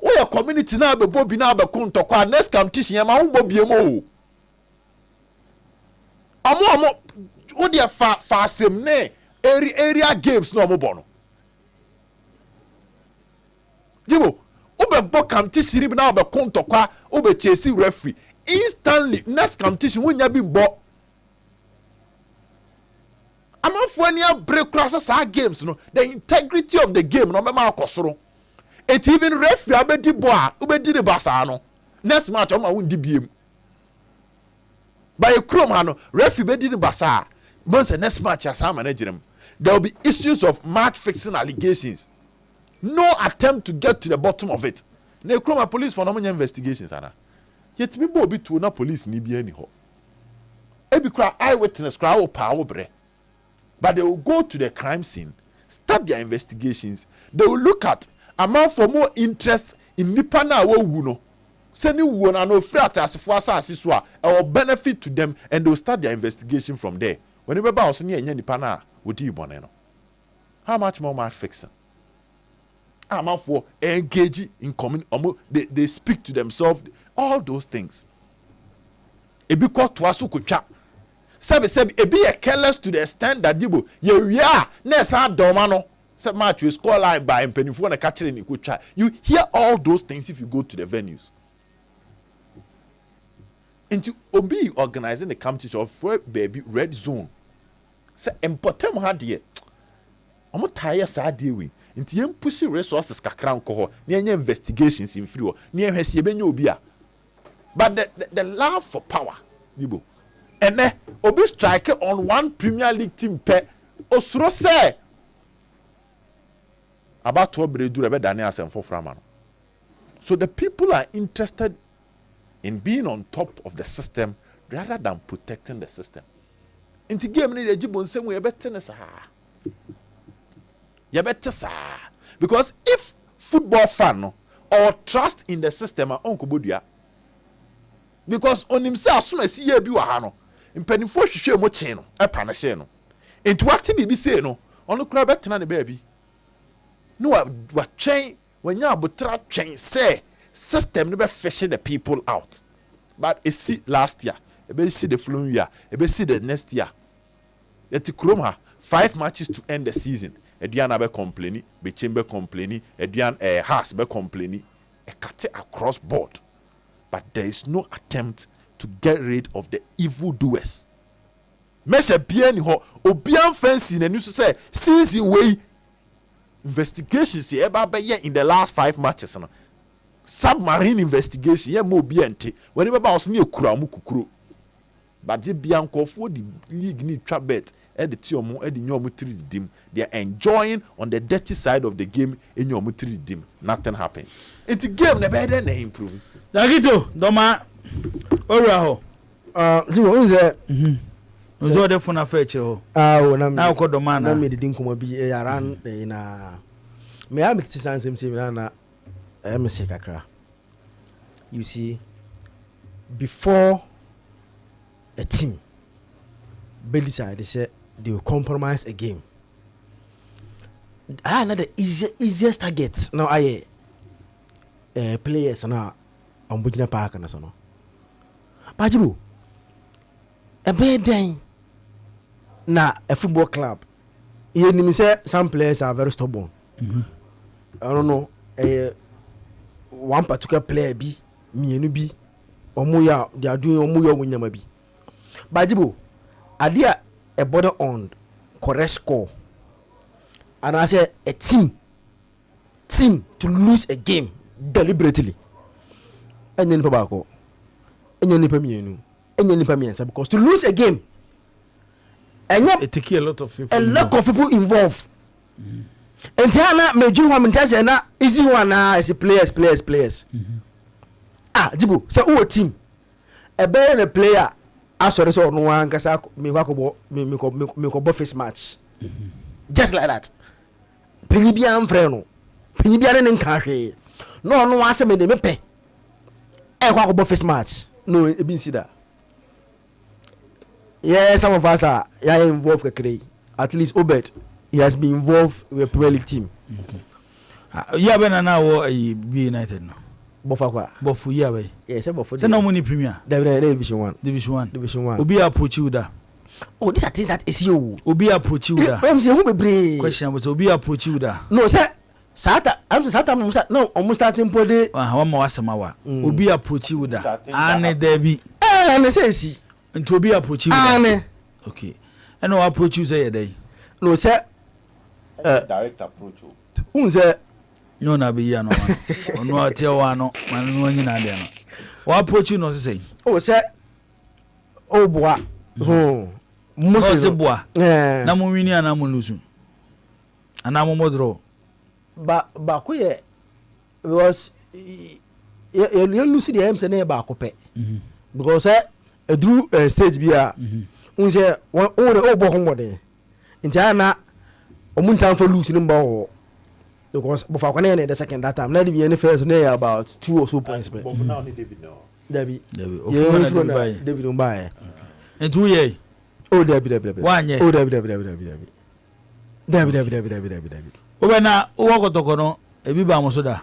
Speaker 4: Oya community na be bobi na be kunto kwa next competition ya ma wo bobie mo. Amo wo dia fa asem ne area games no omo bono. Jibo obe bo competition bi na be kunto kwa obe chase referee instantly next competition wonya bi bo. Ama for any break classes our games no the integrity of the game no me ma akosoro. It even referee abedi boa obedi the basa no next match o ma wundi biem by a chrome no referee bedi the basa once the next match as am managing there will be issues of match fixing allegations, no attempt to get to the bottom of it. Na chrome police for no investigations ana yet me bo bi to na police ni bia ni ho e bi kra eyewitness kra wo pa wo bre, but they will go to the crime scene, start their investigations. They will look at amount for more interest in nipa na wo wu no seni wo na no free atasefo asase so a will benefit to them, and they will start their investigation from there. When you be ba so ne anya nipa na wodi ibone no, how much more match fixing? Amount for engage in common, they speak to themselves, all those things. Ebi ko to aso kotwa sebi ebi a careless to the extent that dibo ye na sa doma no match you score line by penifo na catch ni kotwa. You hear all those things if you go to the venues. Into obi organizing the competition of baby red zone. Say important ha de omo tire sa de we into yem push resources kakra nko ho na enya investigations in free ho na ehwese ebenya obi a. But the love for power dibo ene obi Stryker on one Premier League team pe osuro say about to bredu rebe dani asem for frama no. So the people are interested in being on top of the system rather than protecting the system. Inti game ni de jibo nsem we betene sa. Ye betesa because if football fan no or trust in the system a onkobodua, because on himself as soon as he bi wa ha no mpanifo hwehwe mo che no e pa na hye no enti wate bibi say no ono kura betena ne baby no wa twen wanya abotra twen say system no be fish the people out, but it see last year e be see the following year e be see the next year yet kroma 5 matches to end the season. Edian be complaining, be chamber complaining, Edian has be complaining, a cut across board. But there is no attempt to get rid of the evil doers. Mese bien ho obian fancy na news say season way investigations here in the last 5 matches no. Submarine investigation ye mo biente when be ba oso ne ekura mu kukuro. But the biankofo the league need trap bet e de ti omo e de nyomo 3 dim. They are enjoying on the dirty side of the game in nyomo 3 dim. Nothing happens. It's a game na better than improve.
Speaker 1: Dagito doma ora ho
Speaker 3: zibo unze
Speaker 1: unzo de funa feche ho na ko doma na
Speaker 3: me didin kuma bi yaran na me am tisansem se na me se kakra. You see, before a team decide they say they will compromise a game, I know the easiest targets now I players now on Bujina Park and so on. Pajibu a bad day na a football club. You say some players are very stubborn. I don't know one particular player be mienu bi omuya they are doing omuya omunyama bi bajibo adia a border on correct score and I say a team to lose a game deliberately enye nipa bako enye nipa mienu enye nipa miensa because to lose a game
Speaker 1: it take a lot of people
Speaker 3: involved and na meju ho mentase na easy one na is players jibo say who team e be na player asore so no wan kasa me ko face match just like that penyi bia mfre no penyi bia ne nka hwe no wa se me de me pe e kwa ko face match no e bi sida yeah some of us are involved kekere at least Obed he has been involved with Premier League team
Speaker 1: yeah bena na wo be United no
Speaker 3: bofa kwa
Speaker 1: bofu yeah be
Speaker 3: yes bofu
Speaker 1: say no money Premier
Speaker 3: division 1
Speaker 1: obi approach you da
Speaker 3: oh these are things that is you
Speaker 1: obi approach you da
Speaker 3: I'm say who be brave
Speaker 1: question was obi approach you da
Speaker 3: no say sata no almost starting pode
Speaker 1: wa ma wasema wa obi approach you da ane da bi
Speaker 3: na say si
Speaker 1: nti obi approach you da
Speaker 3: ane
Speaker 1: okay and no approach you say dey
Speaker 3: no say
Speaker 4: direct approach
Speaker 3: unse
Speaker 1: no na be ya no ono atie wa no man no nyina de no wa approach you no say
Speaker 3: o say o boa so
Speaker 1: Mose boa na mo wini ana mo lusu ana mo modro
Speaker 3: ba ko ye because you lose the aim say na ba ko pe because edru stage bia unse o bo ho mode nti ana omuntan for lose number ho because before kwane na the second that time na the first na about 2 or so points
Speaker 4: but for now David no
Speaker 3: David
Speaker 1: David
Speaker 3: Umbaye
Speaker 1: and 2 years
Speaker 3: oh David
Speaker 1: 1 year
Speaker 3: oh David
Speaker 1: Obena wo kotoko no ebi ba mo so da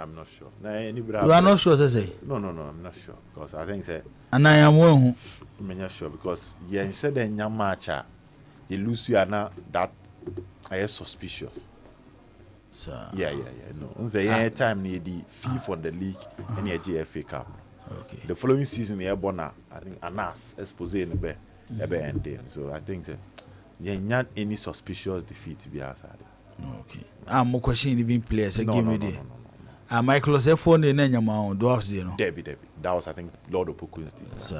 Speaker 4: I'm not sure
Speaker 1: you are not sure say
Speaker 4: no I'm not sure because I think say
Speaker 1: anaya mo hu
Speaker 4: I'm not sure because you said the nya match you lose you are now that I suspicious.
Speaker 1: So
Speaker 4: yeah no say time near the fee for the league and the GFA Cup.
Speaker 1: Okay.
Speaker 4: The following season you born I think Anas expose in the be ending. So I think you not any suspicious defeat to be outside.
Speaker 1: Okay. I'm question even players game with it.
Speaker 4: No.
Speaker 1: Michael say phone na nyama dwarfs you know.
Speaker 4: Debbie. That was I think Lord of Poku's this.
Speaker 1: So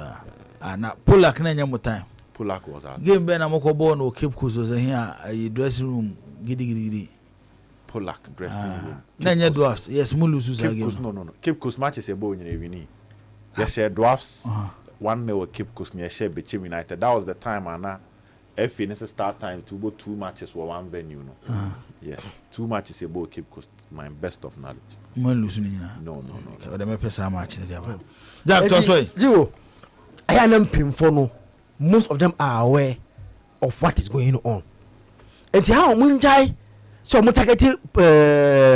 Speaker 1: na Polak na nyama time.
Speaker 4: Polak was out.
Speaker 1: Game be na moko ball no Cape Coast so here dressing room gidi.
Speaker 4: Polak dressing room.
Speaker 1: Na nya dwarfs. Yes, mo lose that game.
Speaker 4: No. Cape Coast matches e ball you win. Yes, dwarfs. 1-0 Cape Coast near share Bechem United. That was the time FA necessary start time to go 2 matches for one venue no. Yes, 2 matches about Cape Coast, my best of knowledge.
Speaker 1: Mo lose ni na.
Speaker 4: No.
Speaker 1: Okay, dem pesa match na dia ba. Jack to so.
Speaker 3: Jiwo. I am pimfo no. Most of them are aware of what is going on. And how munjai so mo target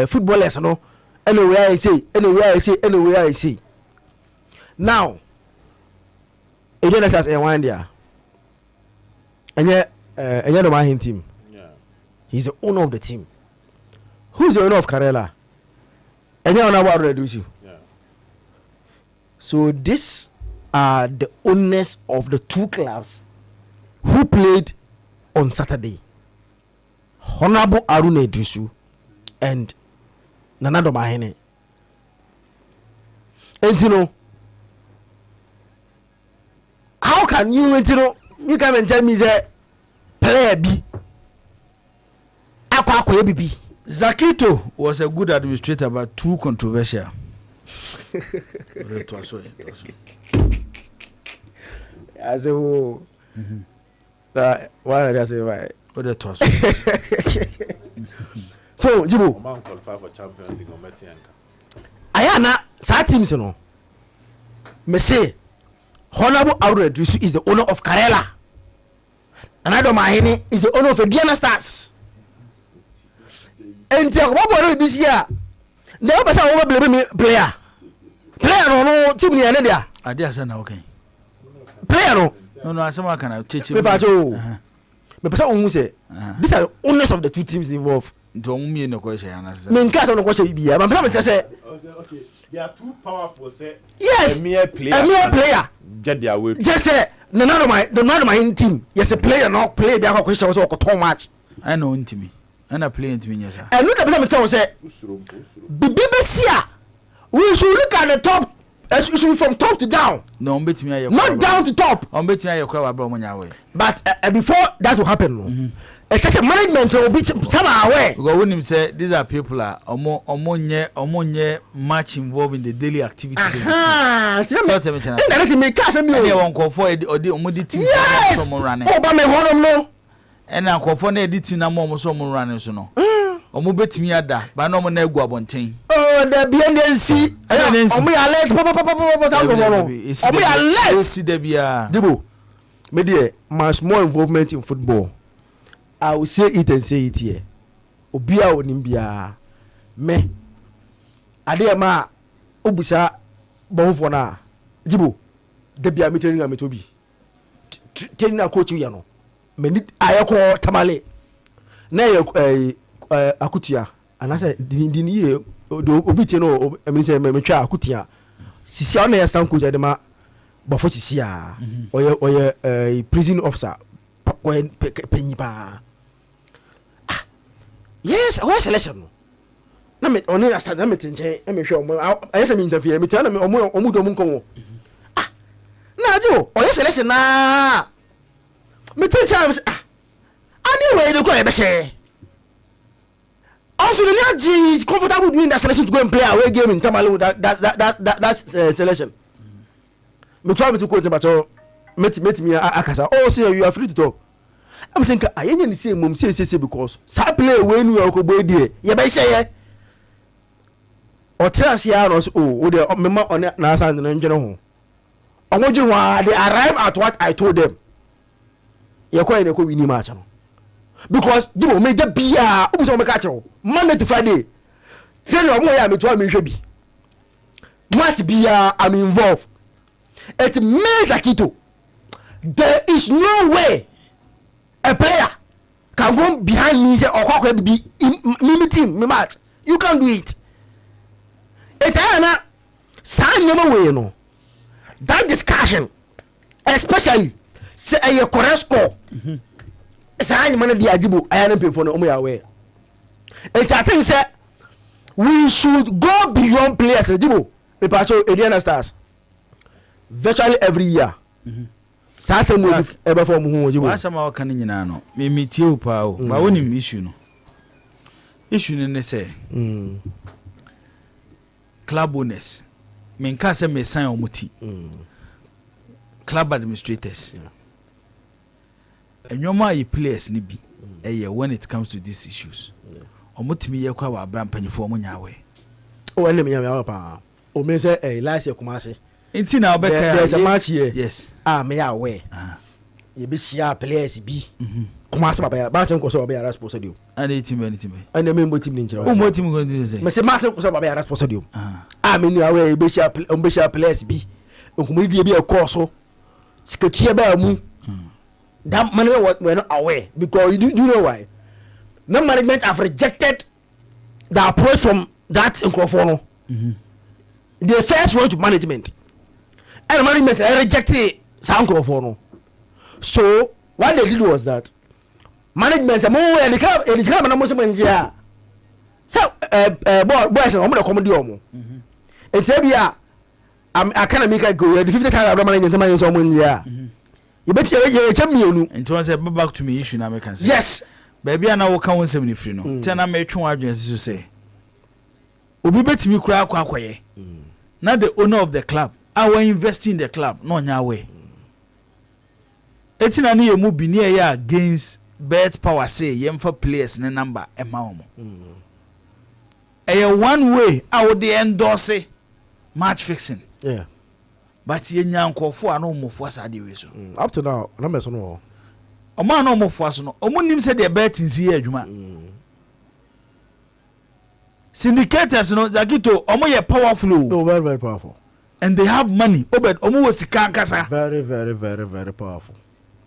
Speaker 3: footballers no. Anywhere I say. Now, Eugene as a one there. And the man team.
Speaker 4: Yeah.
Speaker 3: He's the owner of the team. Who's the owner of Karela? And you're not reduce you.
Speaker 4: Yeah.
Speaker 3: So these are the owners of the 2 clubs who played on Saturday. Honorable Aruna Idrisu and Nanado Mahene. And you know, how can you come and tell me that player B Akwa B.
Speaker 1: Zakito was a good administrator but too controversial.
Speaker 3: As a whole, why did I say why? So, Jibo,
Speaker 4: man qualify for Champions League or Metianka.
Speaker 3: Ayana, sa teams you know. Me say Honorable Aure Drisu is the owner of Karela. Another Mahini is the owner of Diana Stars. And Tiago this year, the other side over player. Player no team near there.
Speaker 1: I dare say na okay.
Speaker 3: Player
Speaker 1: no asema kana cheche.
Speaker 3: Me person who say these are the owners of the 2 teams involved.
Speaker 1: Nto mumie no question ana say.
Speaker 3: Me nka say no question bibia. But me say
Speaker 4: they are too powerful. Say
Speaker 3: yes,
Speaker 4: a mere player get their way.
Speaker 3: Just say none of my team. Yes, a player not play. They have question also too much.
Speaker 1: I know into me. And I play into me, yes, sir.
Speaker 3: And look at me say, BBC, we should look at the top. It should be from top to down.
Speaker 1: No, I'm betting me.
Speaker 3: Not down to top.
Speaker 1: I'm betting I crowd bro money away.
Speaker 3: But before that will happen, it's just a management will be somehow away.
Speaker 1: Because when him say these are people are omonye much involved in the daily activities. So tell me, chana.
Speaker 3: That me cash me.
Speaker 1: Any one call for the omodi team.
Speaker 3: Yes. Oh, but me hold no.
Speaker 1: And I call for the editing na mo so mo running so no. Omo betimi ada, ba no mo na egu abonten.
Speaker 3: Oh, the BNC. Omo ya alert papa sa go no. Omo ya alert.
Speaker 1: See there bia.
Speaker 3: Dibo. Me there, much more involvement in football. I will say it and say it here. Obia onim bia. Me. Ade ma obusa bonfo na. Dibo. De bia me training am to bi. Training na coach ya no. Me ni ayeko tamale. Na ye akutia anase din ye obi tie no emini se me twa akutia sisi ona ya stand coach adema bofo sisi a oye prison officer penyi pa yes I was selection no na me oni asa na me tinche na me hwe omo ayese me interview me tell na me omo do mu nko na ajo oye selection na me tinche am ani we dey go e be she also the is comfortable doing that selection to go and play away game in Tamale. That's selection. Me try me to quote but met me akasa. Oh, say you are free to talk. I'm saying I ain't the same mum say because sa play when you go boy there. You be say or tell us here oh the member on na stand no njeno ho. Omoju wa they arrive at what I told them. You go in go win match no. Because Jimo me de bia obuso me ka kire Monday to Friday say no mo ya me to me hwe bi match bia I'm involved it means akito there is no way a player can go behind me say okwa be me team me match you can't do it it's na san nyama we no that discussion especially say a correct score say man dey ajibo ayana pefo no omo ya we it's I think say we should go beyond players ajibo me pacho Indiana Stars virtually every year say mo ebe for mo hu ajibo
Speaker 1: asama wa kan nyina no me metie u pa o ba woni issue no ne say club owners me nka say me sign omuti club administrators enyoma yi players ni bi when it comes to these issues omutimi ye kwa wa abran panyifo mo nyawe
Speaker 3: o ene me ya pa o me say last year kumase
Speaker 1: enti na obeka
Speaker 3: there's a match here
Speaker 1: yes
Speaker 3: me ya we ye be share players bi kumase baba ya ba chen ko so baba ya sponsor dio
Speaker 1: and team
Speaker 3: ene me mo team ni nchira
Speaker 1: o mo team go do say
Speaker 3: me say match ko so baba ya sponsor dio me ni awe be share players bi nkumu die bi e ko so sikakie ba mu that money we're not aware because you know why no management have rejected the approach from that microphone they first went to management and management rejected some microphone so what they did was that management the club na mo se menjia so boys no mo dey comedy omo entebia I can't make it go the 50 kind of management man so mo njia you bet you champion
Speaker 1: and to say back to me issue na me can say
Speaker 3: yes
Speaker 1: baby ana wo kan won sem ni free no ten na me twen adwen so say obi betimi kura akwaye na the owner of the club our investing in the club no nya we etina ne yemu bi ne ya against bet power say yemfa players ne number e ma omo one way I would endorse match fixing
Speaker 3: yeah
Speaker 1: but ye nyankofo ano mofo asade we so
Speaker 3: up to now numbers no
Speaker 1: o ma no mofo aso no o munim se de betting si adwuma syndicators no zakito o mo ye powerful
Speaker 3: oh very very powerful
Speaker 1: and they have money obed o mo wosika kasa
Speaker 3: very very very very powerful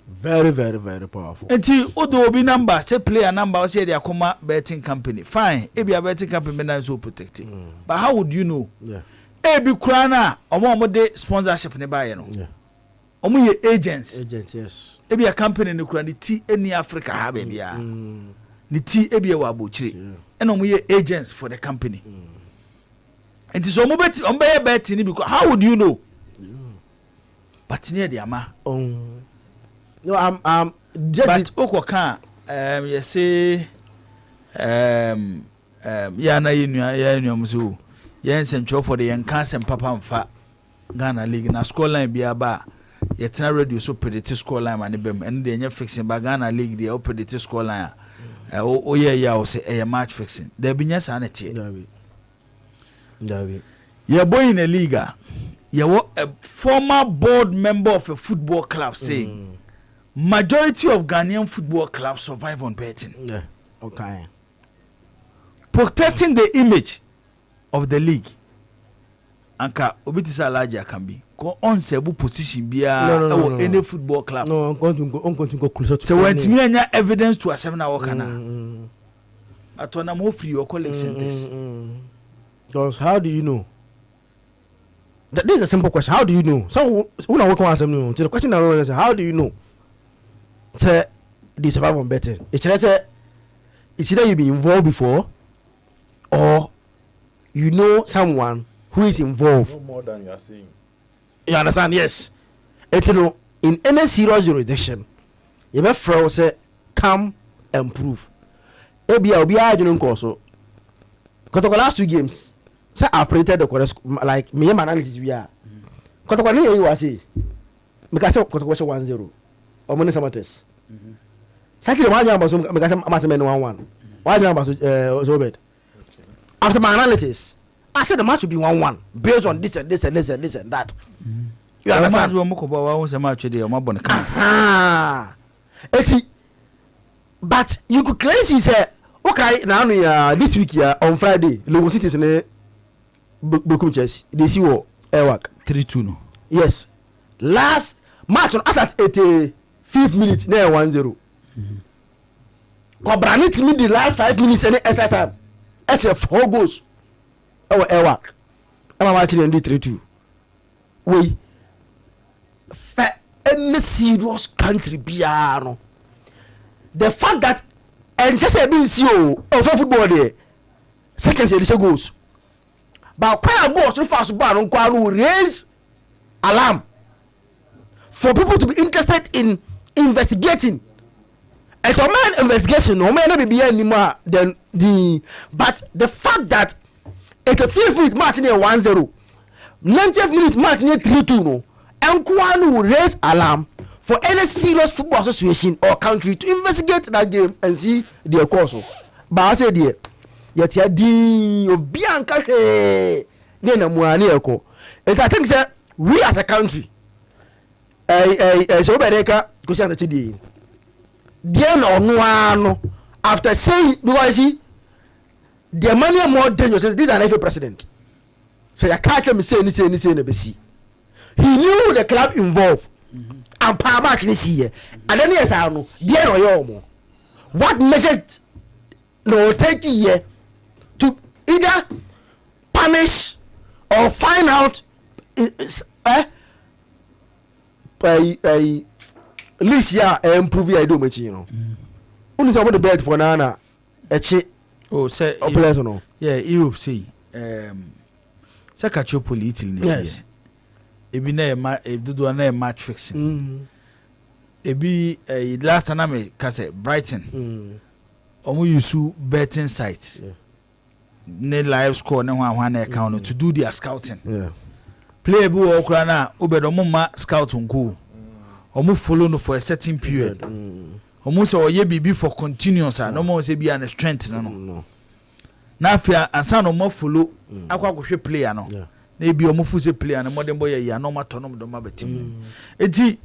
Speaker 3: very very very powerful
Speaker 1: enti odo obi number say player number o say dey akoma betting company fine e be a betting company na so protecting but how would you know
Speaker 3: yeah
Speaker 1: ebi kura na omo de sponsorship ne ba ye no omo ye agents
Speaker 3: yes
Speaker 1: ebi a company ne kura ne ti eni Africa ha ba bia ne ti ebi e wa bochire and omo ye agents for the company and so omo beti omo be beti ni because how would you know but near the ama
Speaker 3: no I'm
Speaker 1: but okoka you say ya na yenu mso yen sentro for the yankan papa mfa Ghana League na scoreline bia ba yetena radio so predict scoreline ma ne bem and dey nya fixing ba Ghana League dey predict scoreline o ya o say e match fixing there be nya sa na tie
Speaker 3: David
Speaker 1: you boy in a league you a former board member of a football club saying majority of Ghanaian football clubs survive on betting.
Speaker 3: Yeah, okay.
Speaker 1: Protecting the image of the league. Anka obitisa larger can be on sebu position bia or any football club.
Speaker 3: No, I'm going to go closer to.
Speaker 1: So when me anya evidence to a 7 hour kana. Atona mo free your colleague sentence.
Speaker 3: Because how do you know? This is a simple question. How do you know? So when I work on something, the question I want to say, how do you know? Say they survive on betting. It's either you've been involved before, or you know someone who is involved.
Speaker 4: No more than you are saying.
Speaker 3: You understand? Yes. It's in any serious jurisdiction, you may throw say come and prove. Maybe I'll be arguing also. Because the last 2 games, say I've predicted the correct like me and my analysis we are. Because the you was say, because I question 1-0. Or money samates. Second one number so because I'm 1-1. Why number so after my analysis, I said the match will be 1-1 based on this and this and this and this and that. You understand? But you could clearly see say okay now this week on Friday Lagos City is in Bokum Chess they see what work
Speaker 1: 3-2 no.
Speaker 3: Yes. Last match on us at 85th minute now 1-0. Kobrani to me the last 5 minutes any extra time. That's 4 goals. Oh work. I'm watching in the 3-2. We any serious country piano. The fact that and just a bit for football there second say goals but when goals too fast will raise alarm for people to be interested in investigating and for man investigation no man be anymore than the but the fact that it's a 5th minute match near 1-0 90th minute match near 3-2 no and will raise alarm for any serious football association or country to investigate that game and see their course. But I say there, yet ya di obianka he ne na muani eko. And I think that we as a country, so bereka kusia na chidi. There no after saying because see, the money are more dangerous. This is an FA president. So you catch him say ni besi. He knew the club involved. And power match this year. And then yes, I know. Dear or yomo. What measures no take here to either punish or find out least yeah improve I do much you know. Only some of the bed for Nana
Speaker 1: oh say
Speaker 3: no.
Speaker 1: Yeah, Europe say say Kachopoli Italy this year. Ebi na match fixing. Ebi last time I say Brighton. Omo use betting sites. Ne live score ne one account to do their scouting.
Speaker 3: Yeah.
Speaker 1: Play bu okra na obedo mo ma scout nko. Omo follow no for a certain period. Omo say oye bibi for continuous no mo say be an strength no. Na afia ansa no mo follow akwa hwe player no. Na bi omufu se player na modern boy ya no matonom do ma betim eti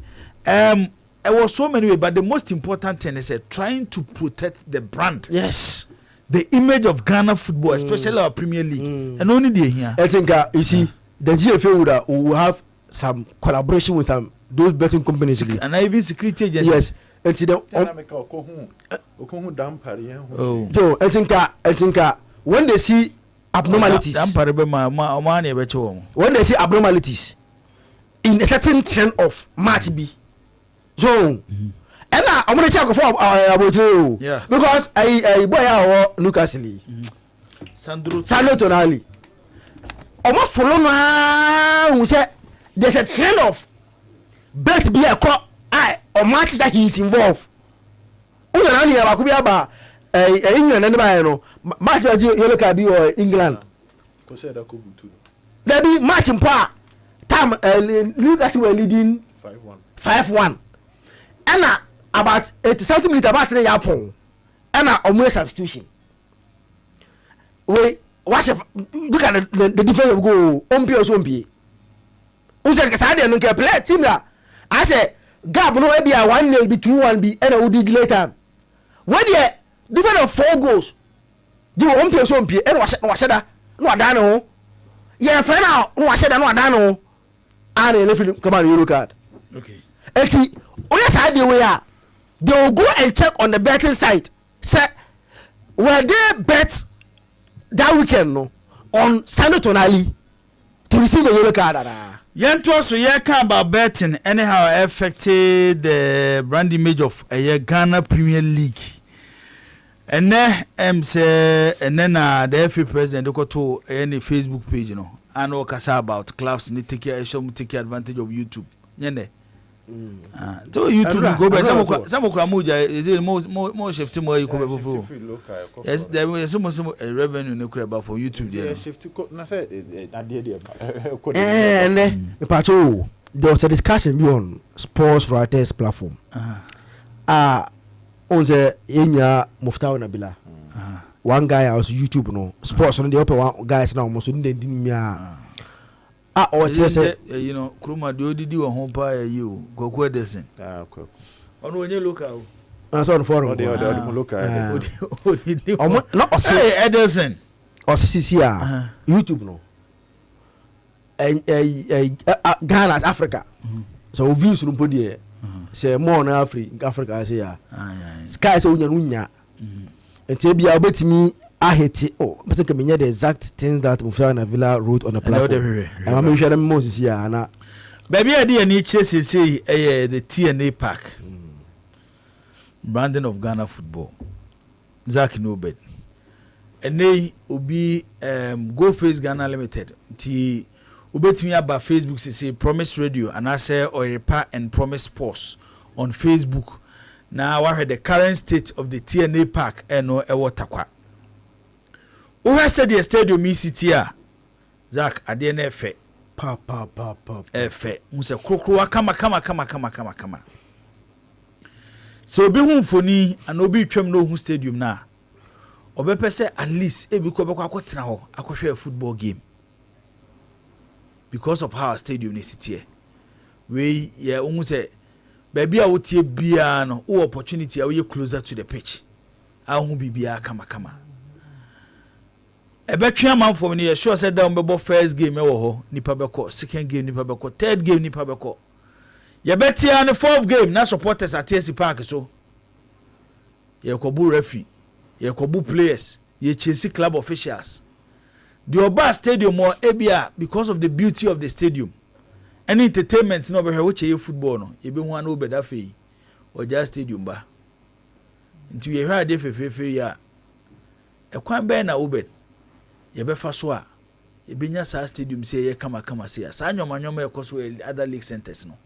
Speaker 1: there was so many ways, but the most important thing is trying to protect the brand,
Speaker 3: yes,
Speaker 1: the image of Ghana football, especially our Premier League, and only the here
Speaker 3: I think you see the GFA will have some collaboration with some those betting companies
Speaker 1: and even security agencies.
Speaker 3: Yes, and see the
Speaker 1: oh
Speaker 3: so I think when they see abnormalities. When they say abnormalities in a certain trend of match B, so and I'm gonna check about you because I boy our Newcastle, Sandro Tonali. I'm not following who said there's a trend of bet be a cop or matches that he is involved. Who's around here? I could be about England and the match by yellow card be or England. There be match in par. Time Lucas were leading 5-1. And about 80 minutes about the Yapon. And almost substitution. We watch look at the difference of goal. Ompi. Who said Casadia no can play team that? I say Gab no be a 1-0 be 2-1 be and I did later. When the difference of 4 goals. You ompi and was that no adano. Yeah, friend now no was that no adano. And a come on yellow card.
Speaker 1: Okay.
Speaker 3: And see, yes, I do. They will go and check on the betting site. Say, were they bet that weekend no on Sandro Tonali to receive a yellow card?
Speaker 1: Yanto so ye can about betting anyhow affected the brand image of a Ghana Premier League. And then say and then the FA president go to any Facebook page, you know. I know kasa about clubs need take advantage of YouTube. Nyende. So YouTube go by some muja is it more shifting more you come before. Yes, there was some revenue no about for YouTube there.
Speaker 4: Yeah, shift to na say
Speaker 3: and then pacho there was a discussion on sports writers platform. On the enya Muftawa Nabila. One guy I was YouTube no sports on the upper one guys now almost didn't me or just
Speaker 1: you know Kruma do do home pa you go Edison.
Speaker 4: Okay.
Speaker 1: On when you look out.
Speaker 3: I saw the forum.
Speaker 4: Look at
Speaker 3: not
Speaker 1: say Edison
Speaker 3: or CCR YouTube no. Ghana Africa. So views no podi say more na Africa say ya. Sky say unya. And Tebia betimi I hate it. Oh, but can the exact things that Mufana Villa wrote on the platform. And I'm sure them Moses here and
Speaker 1: baby idea ni chase say the TNA pack. Branding of Ghana football. Zach Nobed. And they will be Go Face Ghana Limited. Ti ubetimi about Facebook say Promise Radio and I say Oiripa and Promise Sports on Facebook. Now I heard the current state of the TNA park and no ewotakwa. Who has said the stadium ECT? Zach adene efe.
Speaker 3: Pa.
Speaker 1: Efe. Muse krokro kama. So obi hu mfoni and obi twem no hu stadium na. Obepe say at least ebi ko be kwakotena ho akohwe a football game. Because of how our stadium is here. We yeah hu say baby a wotie bia no o opportunity a we closer to the pitch. Ahu bibia kama. Ebetwe amanfo ne ye sure said down bebo first game e wo ho nipa beko, second game nipa beko, third game nipa beko. Ye betia ne fourth game na supporters at TSC Park so. Ye kobu referee, ye kobu players, ye Chelsea club officials. The Oba Stadium or ebia because of the beauty of the stadium. Any entertainment no be which ye football no, ye be one no be that fe or just stadium ba. Nti ye hwa de fefefe ya. E kwan be na obed. Ye be fa so a ye be nya sa stadium say ye kama say sa nyoma ekoso other league centers no.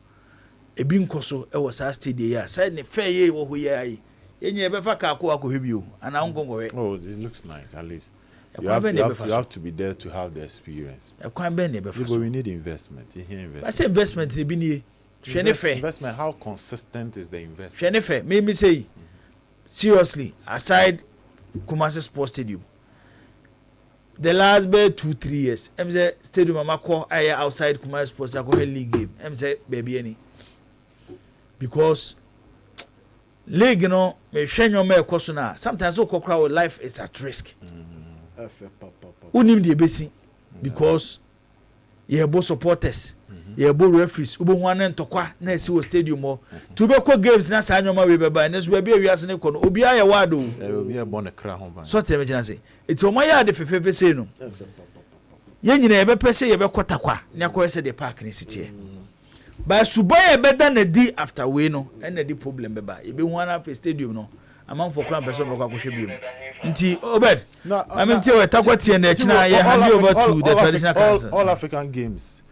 Speaker 1: E bi nkoso e wo sa stadium ya. Say ne fe ye wo ho ye ayi. Ye nya be fa ka akọ bi o. Ana ngongo.
Speaker 4: Oh, it looks nice at least. You have to be there to have the experience.
Speaker 1: But
Speaker 4: we need investment.
Speaker 1: I say investment.
Speaker 4: Investment. How consistent is the investment?
Speaker 1: Me say seriously. Aside Kumasi Sports Stadium, the last 2-3 years, I'm say stadium amako outside Kumasi Sports Stadium league game. I'm say baby any because league you know me shenyo me koso na sometimes so crowd life is at risk. Unim the basi because you have both supporters ye bo referees ubo ho anan tokwa na esi wo stadium ho to be ko games na sa anyoma we be ba na so be wi ase ne ko no obi aye wado
Speaker 4: obi e bo ne kra ho ba
Speaker 1: so tell me gina say eti o ma ya de fefefe say no ye nyina ye be pese ye be kotakwa na ko ese de park ne sitie ba suboy e be da na di after we no e na di problem be ba ye be ho ana fa stadium no among for crown person go kwahwe biem nti obed I mean tell we takwati na china ye hand over to the traditional council
Speaker 4: all African games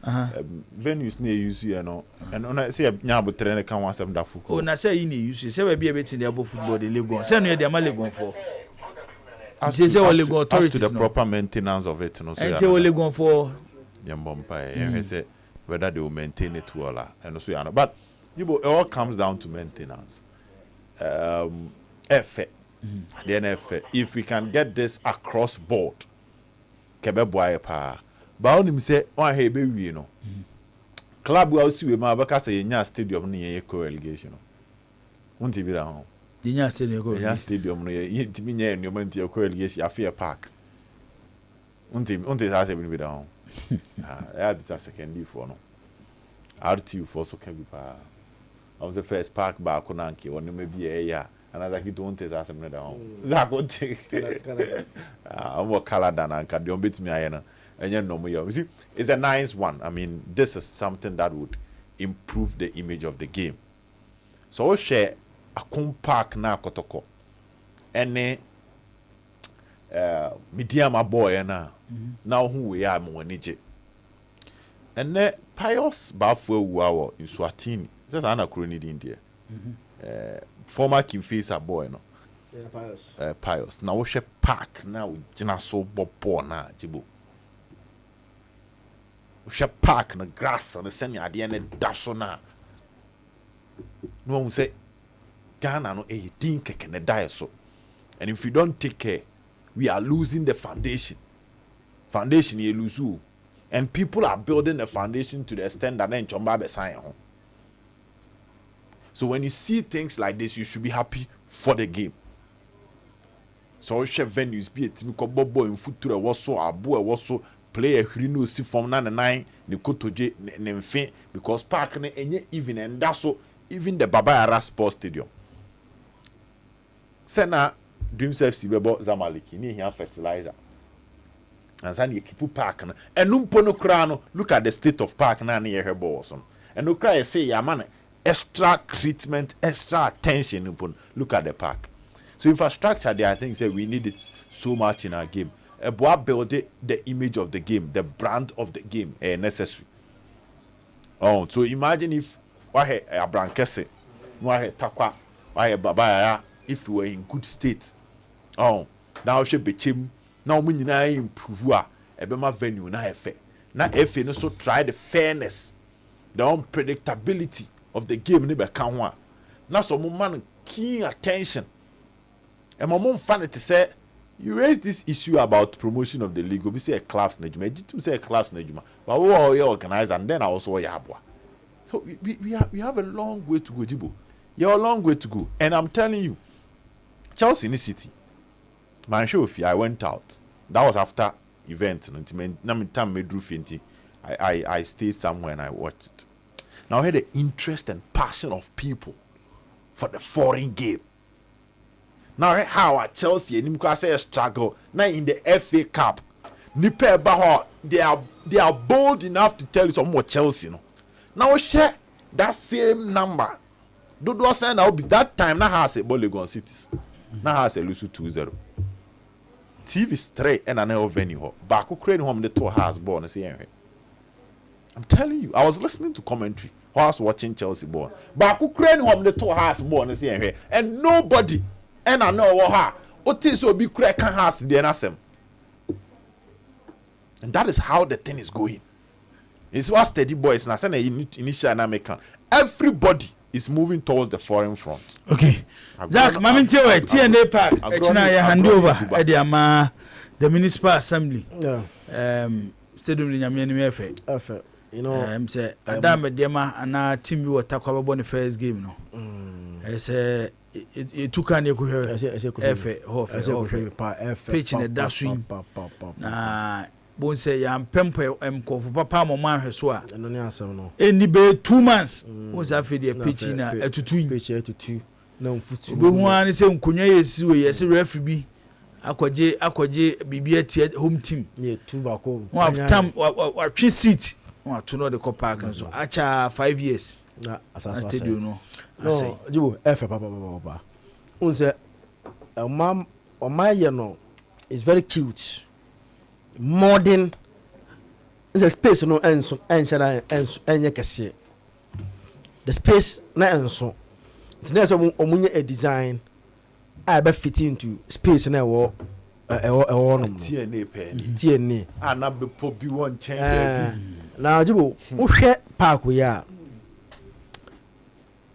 Speaker 4: venues near use you know and on say nya abotre ne kan wasem da fuko
Speaker 1: oh na say you need use say we be betin dey abo football the Legon say no dey am Legon for
Speaker 4: as to the proper maintenance of it no so
Speaker 1: and say Legon for
Speaker 4: yambompa say whether they will maintain it well and so you know but it all comes down to maintenance effort the NFA if we can get this across board kebe boy pa ba onim say on he be wi no club we see we ma beka say nya stadium no ye co relegation no won't be that ho
Speaker 1: nya stadium
Speaker 4: no ye timi nya enyo man tie co relegation afia park won't say say be that ho I be second league for no RTU for so can be pa I was the first park back on anki one maybe ya and I like you don't take as them down. That go take. I'm more color than anka. Don't beat me ayana. And you know me. You see, it's a nice one. I mean, this is something that would improve the image of the game. So we share a park na kotoko. Any medium a boy na now who we are more nije. And then Pius Bafwe Wawa in Swatini. That's an acronym in India. Former King Facer boy no. Yeah, Pius. Now we share park now jina so bobo na jibo. We share park na grass and the semi ade na daso na. No one say Ghana no e din keke na die so. And if we don't take care, we are losing the foundation. Foundation you lose. And people are building the foundation to the extent that then chomba be sign home. So when you see things like this, you should be happy for the game. So chef venues be it me ko bobo in future was so abo was so play a no see from 99 the kotoje ne mfe because park na enye even and that's so even the Baba Yara Sports Stadium. Sena Dreams FC bebo Zamalek ni here fertilizer. And then you keep park na enumpo no kra no look at the state of park na na here balls on. And no cry say ya man extra treatment, extra attention. Look at the park. So infrastructure there, I think say we need it so much in our game. Build the image of the game, the brand of the game, necessary. Oh, so imagine if Abraham Kese, Takwa, Baba, if we were in good state. Oh, now she be chim. Now we need to improve our venue na efe. Na efe no so try the fairness, the unpredictability of the game ni be kan ho a na so mo man keen attention and my mom fan it say you raise this issue about promotion of the league we say a class na juma you say a class na juma but we all organize and then I also ya aboa so we have a long way to go Jibo you have a long way to go and I'm telling you Chelsea in the city man show if I went out that was after event na me time me drew finti I stayed somewhere and I watched it. Now I had the interest and passion of people for the foreign game. Now how at Chelsea and say struggle now in the FA Cup. Nipe Baho they are bold enough to tell you some more Chelsea. No? Now share that same number. Dodo say now be that time now has a Legon Cities. Now has a Lusu 2-0. TV straight and another venue. Baku crane home the two has born and say I'm telling you, I was listening to commentary while I was watching Chelsea born. But I crane home the two house born and see here, and nobody, and I know what her, Otis will be crack house the NSM. And that is how the thing is going. It's what steady boys and I said initial American. Everybody is moving towards the foreign front. Okay.
Speaker 1: Zach, Mamintiwe, TNA Park, Echina ya hand over Ediama, the municipal assembly. Yeah. Stadium ni nyamia ni mefe. Efe. You know, say Adam Dema and team you attack about the first game. No, I say it took an equal pitch in a dash swing. bon say yam pempo emkofo papa mo man hweso a
Speaker 3: no ne asem no
Speaker 1: eni be 2 months won say fe de pitch na
Speaker 3: etutu na mfutu
Speaker 1: be hu an say nkonya yesi we yesi referee bi akwaje bibia tie home team
Speaker 3: yeah 2 bako
Speaker 1: one of time wa twi seat wa to no the cop park so acha 5 years
Speaker 3: na asasa
Speaker 1: stadium no
Speaker 3: jibo efe papa unse my no is very cute modern the space no enso enye kese the space na enso tena so omunye a design I be fit into space na wo no TNA
Speaker 4: ana be po bi won change
Speaker 3: na jibo wo hwe park ya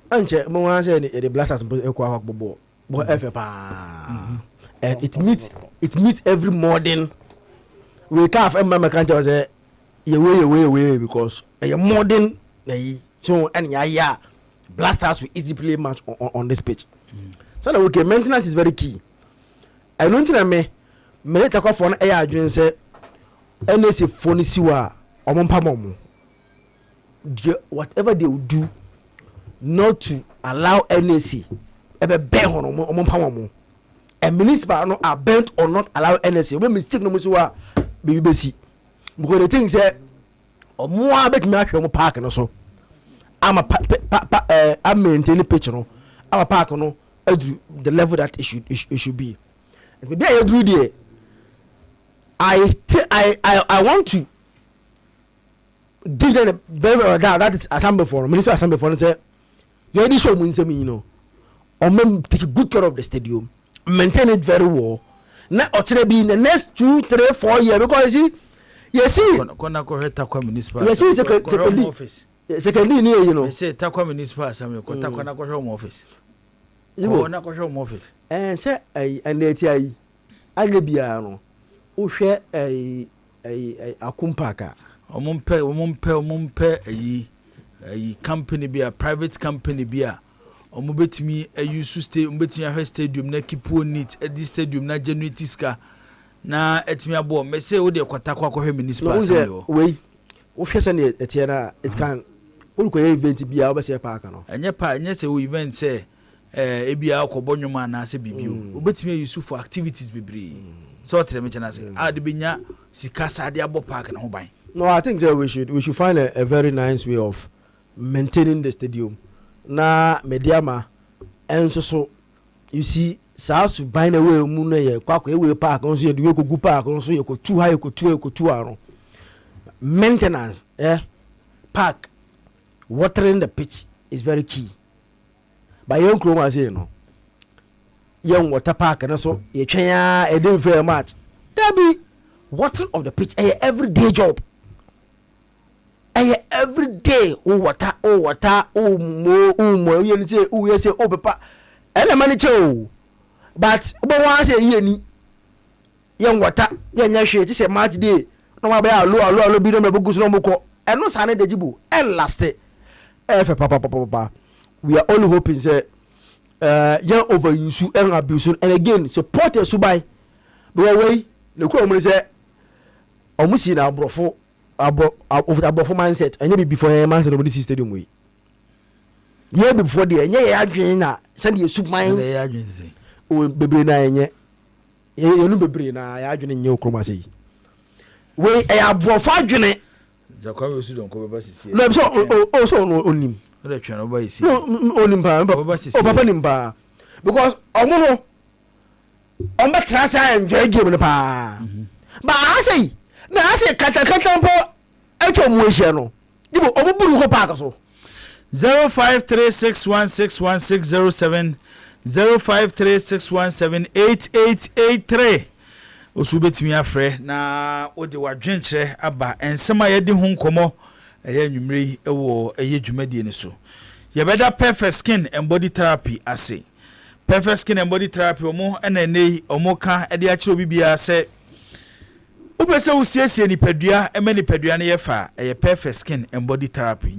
Speaker 3: anche mo wan say the blasters ekwa akbobo bo efe pa and it meets every modern we can't remember can't say way because a modern so and yeah blasters will easily play match on this pitch so that okay maintenance is very key I don't think me let go for air adwin say NSC phone siwa omompa momo whatever they will do not to allow NSC ebe be hono omompa momo a municipal no are bent or not allow NSC we mistake no musuwa bibi besi because the thing say omo abet me ahwe mo park no so ama am maintain pitch no our park no the level that it should be maybe I agree there I want to give them a better that is assembly for municipal assembly for say yeah this show means me you know or take good care of the stadium, maintain it very well. Now or be in the next 2, 3, 4 years because you see
Speaker 1: kona ko heta kwa municipal
Speaker 3: you see secondly
Speaker 1: office
Speaker 3: secondly near you know
Speaker 1: you say takwa municipal assembly ko takwa na ko home office you na ko home office
Speaker 3: say and eti anya bia no wo hwe akumpaka
Speaker 1: omumpe ayi company bia private company bia omo betimi use stadium betimi ahwe stadium na kipo neat edi stadium na generate ska na etimi abo me say wo de kwata kwa hwe municipal assembly
Speaker 3: we wo hwe se na etiana it can wo ko event bia wo be se park no
Speaker 1: enye se wo event say ebia akobonwoma na ase bibio wo betimi use for activities bebre so tere me chana say de benya sika sa de abo park na ho ban.
Speaker 3: No, I think that we should find a very nice way of maintaining the stadium. Na mediama and so you see South to bind away moon ye kwako away park on so you go park on so you go too high you go too around. Maintenance park watering the pitch is very key. By young chroma say no young water park and so you try a day very much there be watering of the pitch a everyday job. Every day water mo you say you say papa and money cho but one say ye young water yen hwe ti say match day no ma be alo bi no me bogus no moko eno sane de jibu and last papa we are only hoping say young overuse and abuse and again support us by the way the ko mo say omusi na abrofo above mindset and you before a man of this stadium way. Yeah, before the yeah, send you soup mine. Oh, baby, na you know, baby, na I in your chromacy. We have for 5 journey.
Speaker 1: The cover don't cover buses.
Speaker 3: No, so on him.
Speaker 1: No,
Speaker 3: on him, Papa Nimba. Because on the trash I enjoy giving a pa. But I say, na ase kata mpo eto mu ehia no dibo omuburu ko park so
Speaker 1: 0536161607 0536178883 osu betimi afre na odi wadwenkyere aba ensema yedi hu nkomo eya nwumre ewo eye dwumadie ne so yebeda perfect skin and body therapy ase perfect skin and body therapy omo enenei omo ka ede a kire obibia se upese usiesie nipadua ema nipadua ne yefa perfect skin and body therapy